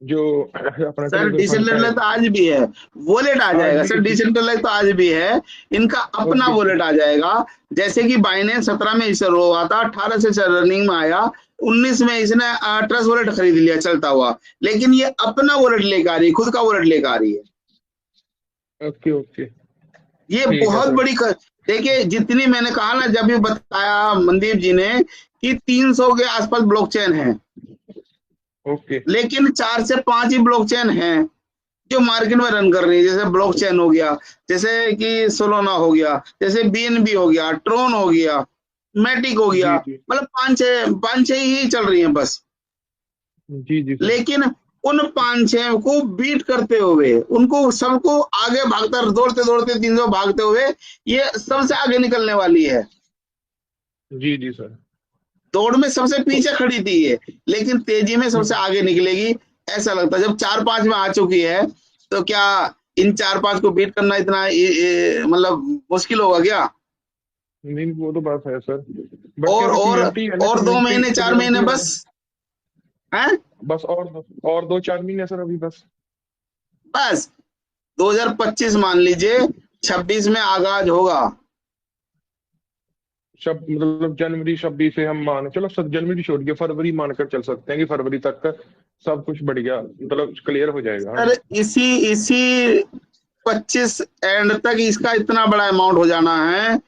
जो अपना सर ट्रेजर फंड का है। डिसेंट्रलाइज तो आज भी है, वॉलेट आ आज जाएगा भी सर, डिसेंट्रलाइज तो आज भी है, इनका अपना ओके वॉलेट आ जाएगा। जैसे कि बाइनेंस 17 में इसे हुआ था, 18 से रनिंग में आया, 19 में इसने ट्रस्ट वॉलेट खरीद लिया चलता हुआ, लेकिन ये अपना वॉलेट लेकर आ रही है, खुद का वॉलेट लेकर आ रही है। Okay okay. ये ठीक है बहुत सर। बड़ी देखिए, जितनी मैंने कहा ना, जब ये बताया मनदीप जी ने कि 300 के आसपास ब्लॉकचेन है, ओके लेकिन 4 से 5 ही ब्लॉकचेन हैं जो मार्केट में रन कर रही है। जैसे ब्लॉकचेन हो गया, जैसे कि सोलोना हो गया, जैसे बीएनबी हो गया, ट्रोन हो गया, मैटिक हो गया, जी जी मतलब पांच छह ही चल रही हैं बस। जी जी सर। लेकिन उन 5-6 को बीट करते हुए, उनको सबको आगे भागता, दौड़ते दौड़ते 300 भागते हुए ये सबसे आगे निकलने वाली है। जी जी सर। दौड़ में सबसे पीछे खड़ी थी ये, लेकिन तेजी में सबसे आगे निकलेगी, ऐसा लगता है। जब 4-5 में आ चुकी है, तो क्या इन 4-5 को बीट करना इतना मतलब मुश्किल होगा क्या? नहीं वो तो बात है सर, बट और क्योंकि और कम्युनिटी है ना, और 2 महीने 4 महीने कम्युनिटी बस हैं, बस और 2-4 महीने सर अभी बस। बस 2025 मान लीजिए, 26 में आगाज होगा। मतलब जनवरी 26 से हम मान चलो सर, जनवरी छोड़ के फरवरी मानकर चल सकते हैं कि फरवरी तक का सब कुछ बढ़िया मतलब क्लियर हो जाएगा। सर इसी इसी 25 एंड तक इसका इतना बड़ा अमाउंट हो जाना है।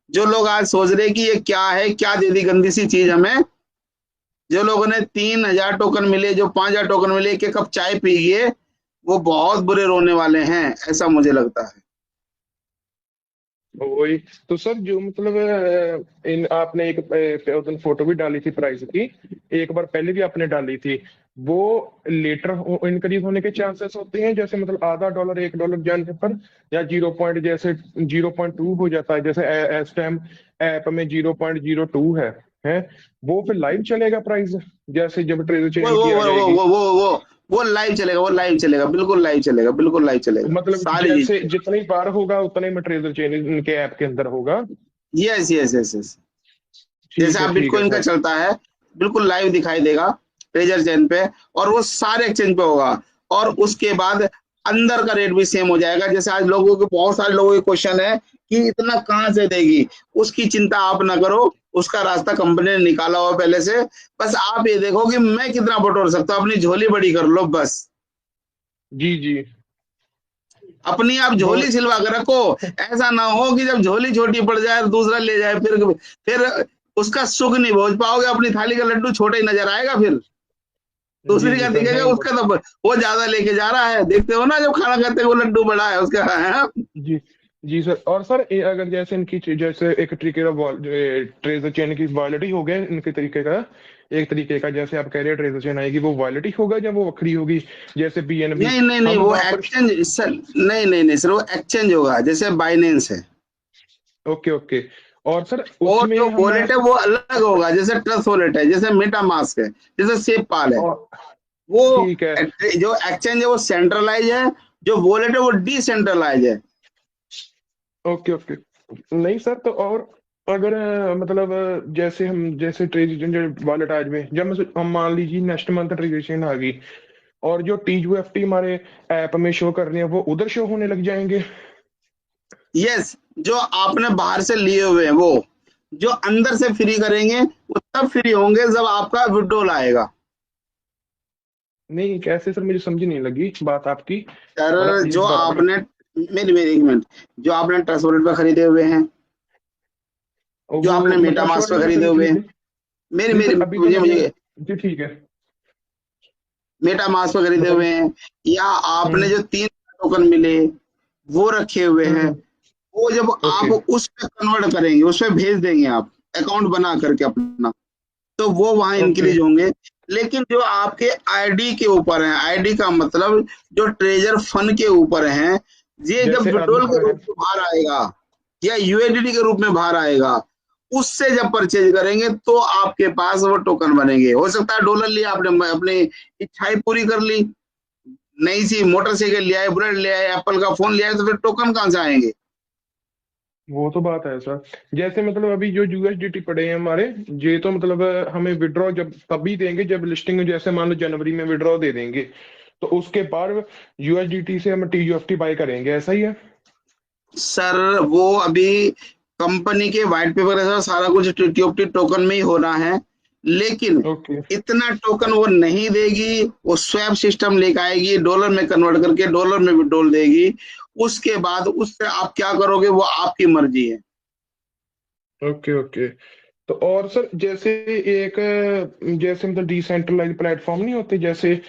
जो लोग आज सोच रहे कि ये क्या है, क्या दे दी गंदी सी चीज हमें, जो लोगों ने 3000 टोकन मिले, जो 5000 टोकन मिले, एक कप चाय पी गए, वो बहुत बुरे रोने वाले हैं, ऐसा मुझे लगता है। वही तो सर, जो मतलब इन आपने एक उस दिन फोटो भी डाली थी प्राइस की, एक बार पहले भी आपने डाली थी, वो लेटर इनक्रीज होने के चांसेस होते हैं, जैसे मतलब आधा डॉलर $1 जाने पर, या 0.2 हो जाता है, जैसे इस टाइम ऐप में 0.02 है वो फिर लाइव चलेगा प्राइस, जैसे जब ट्रेजर वो चेन वो की आ वो जाएगी। वो वो वो वो लाइव चलेगा, वो लाइव चलेगा, बिल्कुल लाइव चलेगा, बिल्कुल लाइव चलेगा, मतलब सारी जैसे चीज। जितनी बार होगा उतने में ट्रेजर चेन इनके ऐप के अंदर होगा। यस यस यस यस, जैसे आप ठीक है बिटकॉइन का सर। चलता है, बिल्कुल लाइव दिखाई देगा ट्रेजर चेन पे, और वो सारे एक्सचेंज पे होगा। और उसके बाद अंदर का रेट भी सेम हो जाएगा। जैसे आज लोगों के, बहुत सारे लोगों के क्वेश्चन है कि इतना कहाँ से देगी, उसकी चिंता आप ना करो, उसका रास्ता कंपनी ने निकाला हुआ पहले से। बस आप ये देखो कि मैं कितना बटोर सकता हूँ, अपनी झोली बड़ी कर लो बस, जी जी। अपनी आप वो झोली सिलवा कर रखो। ऐसा ना हो कि जब झोली छोटी पड़ जाए दूसरा ले जाए, फिर उसका सुख नहीं भोज पाओगे, अपनी थाली का लड्डू छोटा ही नजर आएगा, फिर जी दूसरी जी का सर। दिखेगा नहीं उसका, तो वो ज्यादा लेके जा रहा है, देखते हो ना, जब खाना खाते वो लड्डू बड़ा है उसका है। जी जी सर। और सर अगर जैसे इनकी जैसे एक तरीके का ट्रेजर चेन की वॉलेटी हो गया इनके तरीके का, एक तरीके का जैसे आप कह रहे हैं ट्रेजर चेन आएगी, वो वॉलेटी होगा या वो वखरी होगी, जैसे बीएनबी नहीं नहीं नहीं, हम वो वहां पर। एक्सचेंज सर, नहीं नहीं नहीं सर, वो एक्सचेंज होगा, जैसे बाइनेंस है। Okay okay. और सर और उसमें जो हम वॉलेट है वो अलग होगा, जैसे ट्रस्ट वॉलेट है, जैसे मेटामास्क है, जैसे सेफपाल है। और वो ठीक है। जो एक्सचेंज है वो सेंट्रलाइज है, जो वॉलेट है वो डिसेंट्रलाइज है। Okay okay. नहीं सर, तो और अगर मतलब जैसे हम जैसे ट्रेजर वॉलेट आज में जब हम मान लीजिए नेक्स्ट मंथ ट्रेजर आ गई, और जो TUFT हमारे ऐप में शो कर रहे हैं वो उधर शो होने लग जाएंगे। यस, जो आपने बाहर से लिए हुए हैं, वो जो अंदर से फ्री करेंगे वो तब फ्री होंगे जब आपका विड्रॉल आएगा। नहीं कैसे सर, मुझे समझ नहीं लगी बात आपकी, सर मतलब प्लीज जो दोबारा। आपने, मेरी मेरी एक मिनट, जो आपने ट्रस्ट वॉलेट पे खरीदे हुए हैं, और जो वो आपने मतलब मेटामास्क पे पासवर्ड खरीदे कैसे हुए हैं। निकलेंगे? मेरी नहीं मेरी सर, अभी तो मुझे मैंने, मुझे जी ठीक है, मेटामास्क पे खरीदे हुए बताइए। हैं, या आपने हम्म जो 3 टोकन मिले वो रखे हुए हैं, हम्म। वो जब ओके। आप उस पे कन्वर्ट करेंगे, उस पे भेज देंगे आप अकाउंट बना करके अपना, तो वो वहां ओके। इंक्रीज होंगे। लेकिन जो आपके आईडी के ऊपर है, आईडी का मतलब जो ट्रेजर फंड के ऊपर है, ये जब जैसे अर्न विड्रॉल के पर है। रूप में बाहर आएगा या यूएसडीटी के रूप में बाहर आएगा, उससे जब परचेज करेंगे तो आपके पास वो टोकन बनेंगे। हो सकता है डॉलर लिया आपने, अपनी इच्छाएं पूरी कर ली, नई सी मोटरसाइकिल लिया है, बुलेट लिया है, एप्पल का फोन लिया है, तो फिर टोकन कहां से आएंगे? वो तो बात है सर। जैसे मतलब अभी जो यूएसडीटी पड़े हैं हमारे, ये तो मतलब हमें विड्रॉ जब तभी देंगे जब लिस्टिंग, जैसे मान लो जनवरी में विड्रॉ दे देंगे, तो उसके बाद यूएसडीटी से हम टीयूएफटी बाय करेंगे, ऐसा ही है? सर वो अभी कंपनी के व्हाइट पेपर ऐसा सारा कुछ टीओटी टोकन में ही होना है, लेकिन ओके। इतना टोकन वो नहीं देगी, वो स्वैप सिस्टम लेकर आएगी, डॉलर में कन्वर्ट करके डॉलर में विड्रॉल देगी। उसके बाद उससे आप क्या करोगे वो आपकी मर्जी है। ओके। ओके। तो और सर जैसे एक, जैसे मतलब डिसेंट्रलाइज प्लेटफॉर्म नहीं होते, जैसे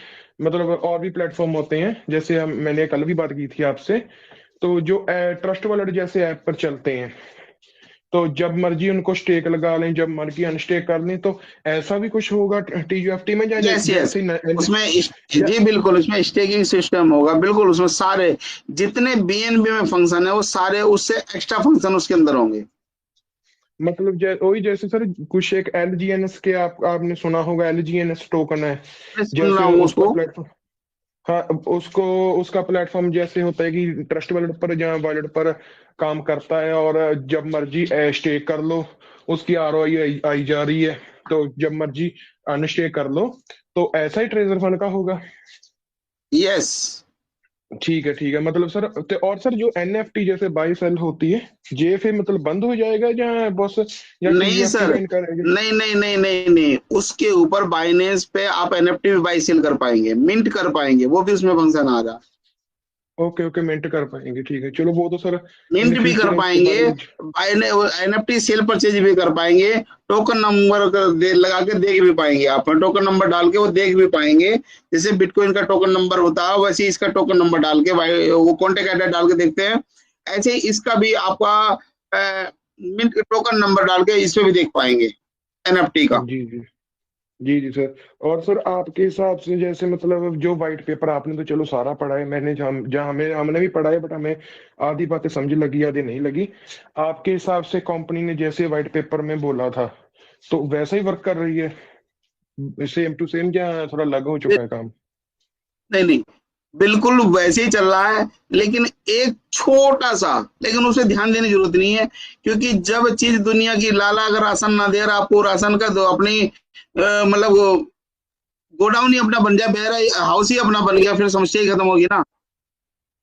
मतलब और भी प्लेटफॉर्म होते हैं, जैसे मैंने कल भी बात की थी आपसे, तो जो ट्रस्ट वॉलेट जैसे ऐप पर चलते हैं, तो जब मर्जी उनको स्टेक लगा लें, जब मर्जी अनस्टेक कर लें, तो ऐसा भी कुछ होगा टीयूएफटी में, या यस यस, जैसे उसमें या जी बिल्कुल, उसमें स्टेकिंग सिस्टम होगा, बिल्कुल उसमें सारे जितने बीएनबी में फंक्शन है वो सारे उससे एक्स्ट्रा फंक्शन उसके अंदर होंगे। मतलब वही जैसे सर कुछ एक एलजीएनएस के, आपने सुना होगा, एलजीएनएस टोकन है, मैं सुन रहा जैसे हूँ उसका उसको। प्लेटफॉर्म, हाँ, उसको, उसका प्लेटफॉर्म जैसे होता है कि ट्रस्ट वॉलेट पर या वॉलेट पर काम करता है, और जब मर्जी स्टे कर लो, उसकी आरओआई आई जा रही है, तो जब मर्जी अनस्टे कर लो, तो ऐसा ही ट्रेजर फंड का होगा? यस। ठीक है, ठीक है। मतलब सर, तो और सर जो एनएफटी जैसे बाई सेल होती है, ये फिर मतलब बंद हो जाएगा या बस, या नहीं टीयूएफटी सर, में इनका रहेगा? नहीं नहीं नहीं नहीं नहीं, उसके ऊपर बाइनेंस पे आप एनएफटी भी बाई सेल कर पाएंगे, मिंट कर पाएंगे, वो भी उसमें फंक्शन आ रहा है। ओके। ओके, मिंट कर पाएंगे, ठीक है, चलो वो तो सर इन मिंट भी कर फ्यूचर उसके पाएंगे, बारे में। एनएफटी सेल परचेज भी कर पाएंगे, टोकन नंबर लगा के देख भी पाएंगे, आप टोकन नंबर डाल के वो देख भी पाएंगे। जैसे बिटकॉइन का टोकन नंबर होता है वैसे इसका टोकन नंबर डाल के वो कॉन्टेक्ट एड्रेस डाल के देखते हैं, ऐसे ही इसका भी आपका मिंट टोकन नंबर डाल के इस पे भी देख पाएंगे एनएफटी का। जी जी। जी जी सर। और सर आपके हिसाब से जैसे मतलब जो व्हाइट पेपर, आपने तो चलो सारा पढ़ा है, मैंने जहाँ हमें हमने भी पढ़ा है, बट हमें आधी बातें समझ लगी, आधी नहीं लगी। आपके हिसाब से कंपनी ने जैसे व्हाइट पेपर में बोला था, तो वैसा ही वर्क कर रही है, सेम टू सेम, या थोड़ा अलग हो चुका है काम? नहीं नहीं, बिल्कुल वैसे ही चल रहा है, लेकिन एक छोटा सा, लेकिन उसे ध्यान देने की जरूरत नहीं है, क्योंकि जब चीज दुनिया की लाला अगर राशन ना दे रहा आपको राशन का, तो अपनी मतलब गोडाउन ही अपना बन जाए, वेयर हाउस ही अपना बन गया, फिर समस्या ही खत्म होगी ना।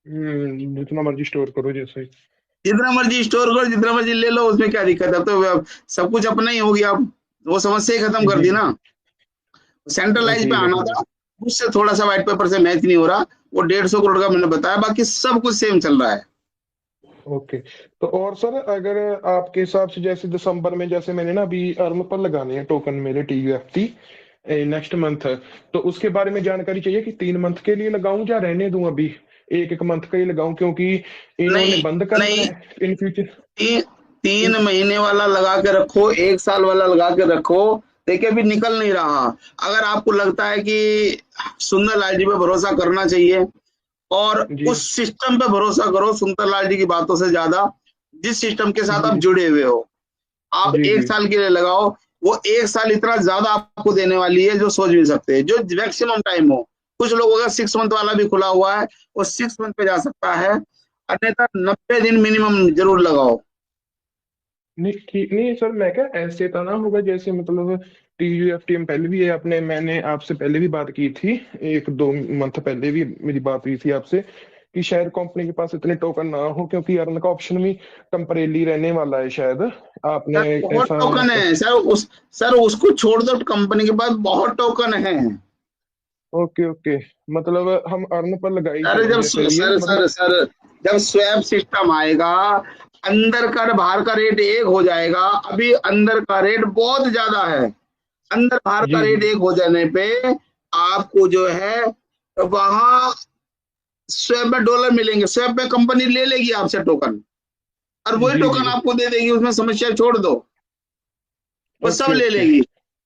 जितना मर्जी स्टोर करो जैसे। जितना मर्जी स्टोर करो, जितना मर्जी ले लो, उसमें क्या दिक्कत है? अब तो सब कुछ अपना ही हो गया, अब वो समस्या ही खत्म कर जी दी ना। सेंट्रलाइज पे ठीक है, आना ठीक है। था, उससे थोड़ा सा व्हाइट पेपर से मैच नहीं हो रहा, वो 150 करोड़ का मैंने बताया, बाकी सब कुछ सेम चल रहा है। ओके। तो और सर अगर आपके हिसाब से जैसे दिसंबर में, जैसे मैंने ना अभी अर्न पर लगाने हैं टोकन मेरे टीयूएफटी नेक्स्ट मंथ, तो उसके बारे में जानकारी चाहिए कि 3 मंथ के लिए लगाऊं या रहने दूं, अभी एक एक मंथ का ही लगाऊं, क्योंकि इन्होंने नहीं बंद करना नहीं, है इन फ्यूचर। 3 महीने वाला लगा के रखो, 1 साल वाला लगा के रखो, देखिए अभी निकल नहीं रहा। अगर आपको लगता है कि सुंदरलाल जी पे भरोसा करना चाहिए, और जी उस सिस्टम पे भरोसा करो सुंदरलाल जी की बातों से ज्यादा, जिस सिस्टम के साथ आप जी जुड़े हुए हो, आप जी। एक जी साल के लिए लगाओ। वो 1 साल इतना ज्यादा आपको देने वाली है जो सोच भी नहीं सकते, जो मैक्सिमम टाइम हो। कुछ लोगों का 6 मंथ वाला भी खुला हुआ है, वो 6 मंथ पे जा सकता है, अन्यथा 90 दिन मिनिमम जरूर लगाओ। नहीं, ठीक नहीं सर, मैं क्या ऐसे तो ना होगा, जैसे मतलब टीयूएफटी में पहले भी है, आपने, मैंने आपसे पहले भी बात की थी, 1-2 मंथ पहले भी मेरी बात हुई थी आपसे, कि शायद कंपनी के पास इतने टोकन ना हो, क्योंकि अर्न का ऑप्शन भी टेम्परेली रहने वाला है शायद, आपने सर बहुत ऐसा। टोकन है सर उसको छोड़ दो, कंपनी के पास बहुत टोकन है। ओके। ओके। मतलब हम अर्न पर लगा ही सर जब चलेंगे फिर, ये सर मतलब। सर सर जब स्वैप सिस्टम आएगा, अंदर का बाहर का रेट एक हो जाएगा। अभी अंदर का रेट बहुत ज्यादा है, अंदर बाहर का जी रेट एक हो जाने पे आपको जो है वहां स्वैप में डॉलर मिलेंगे, स्वैप में कंपनी ले लेगी आपसे टोकन और वही जी टोकन जी। आपको दे देगी, उसमें समस्या छोड़ दो, वो सब ओके ले ओके। लेगी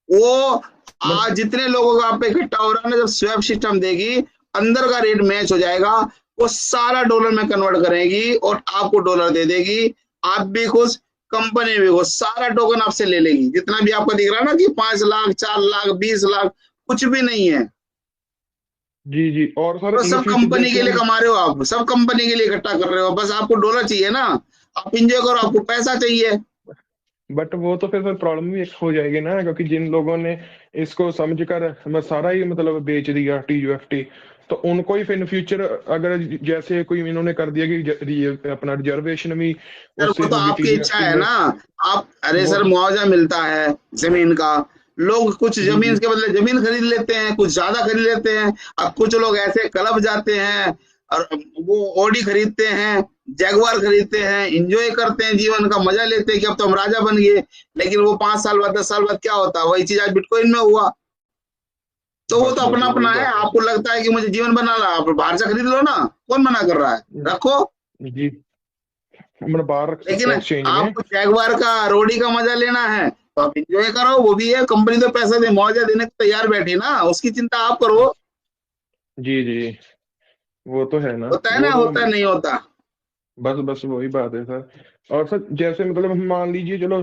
वो। मतलब आज जितने लोगों का आप पे इकट्ठा हो रहा है ना, जब स्वैप सिस्टम देगी अंदर का रेट मैच हो जाएगा, वो सारा डॉलर में कन्वर्ट करेगी और आपको डॉलर दे देगी। आप भी खुश, कंपनी भी खुश, सारा टोकन आपसे ले लेगी। जितना भी आपको दिख रहा है ना कि 5 लाख 4 लाख 20 लाख, कुछ भी नहीं है। जी जी। और सर तो इन सब फ्यूचर कंपनी जैसे के लिए हम, कमा रहे हो आप, सब कंपनी के लिए इकट्ठा कर रहे हो, बस आपको डॉलर चाहिए ना, आप इंजॉय करो, आपको पैसा चाहिए। बट वो तो फिर सर प्रॉब्लम भी एक हो जाएगी ना, क्योंकि जिन लोगों ने इसको समझकर मैं सारा ही मतलब बेच दिया TUFT, तो उनको ही फिर इन फ्यूचर अगर जैसे कोई इन्होंने कर दिया कि अपना रिजर्वेशन भी सर वो उससे तो होगी आपकी इच्छा TUFT है में। ना। आप, अरे वो सर तो मुआवजा मिलता है जमीन का, लोग कुछ जी जमीन जी के बदले जमीन खरीद लेते हैं, कुछ ज्यादा खरीद लेते हैं। अब कुछ लोग ऐसे क्लब जाते हैं और वो ऑडी खरीदते हैं, जैगवार खरीदते हैं, इंजॉय करते हैं, जीवन का मजा लेते हैं कि अब तो हम राजा बन गए। लेकिन वो 5 साल बाद 10 साल बाद क्या होता है, वही चीज आज बिटकॉइन में हुआ। तो वो बस तो बस अपना वही अपना है, बात है। आपको लगता है कि मुझे जीवन बनाना, आप बाहर से खरीद लो ना, कौन मना कर रहा है, रखो। जी। मतलब बाहर लेकिन एक्सचेंज में। आपको जैगवार का रोडी का मजा लेना है तो आप इंजॉय करो, वो भी है, कंपनी तो पैसा दे मुआवजा देने को तैयार बैठी ना, उसकी चिंता आप करो। जी जी। वो तो है ना। होता है वो ना, तो होता है, नहीं होता। बस बस वही बात है सर। और सर जैसे मतलब हम मान लीजिए चलो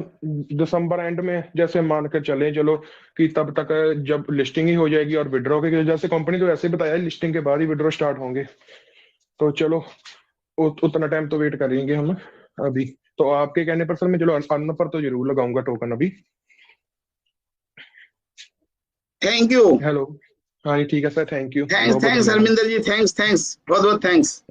दिसंबर एंड में जैसे मान कर चले चलो कि तब तक जब लिस्टिंग ही हो जाएगी और विड्रॉ के जैसे कंपनी तो ऐसे बताया लिस्टिंग के बाद ही विड्रॉ स्टार्ट होंगे, तो चलो उतना टाइम तो वेट करेंगे हम अभी। तो आपके कहने पर सर मैं चलो अर्न पर तो जरूर लगाऊंगा टोकन अभी। Thank you. हेलो। हाँ जी ठीक है सर, थैंक यू, थैंक्स बहुत बहुत थैंक्स धन्यवाद। हरमिंदर जी, थैंक्स थैंक्स, बहुत बहुत थैंक्स।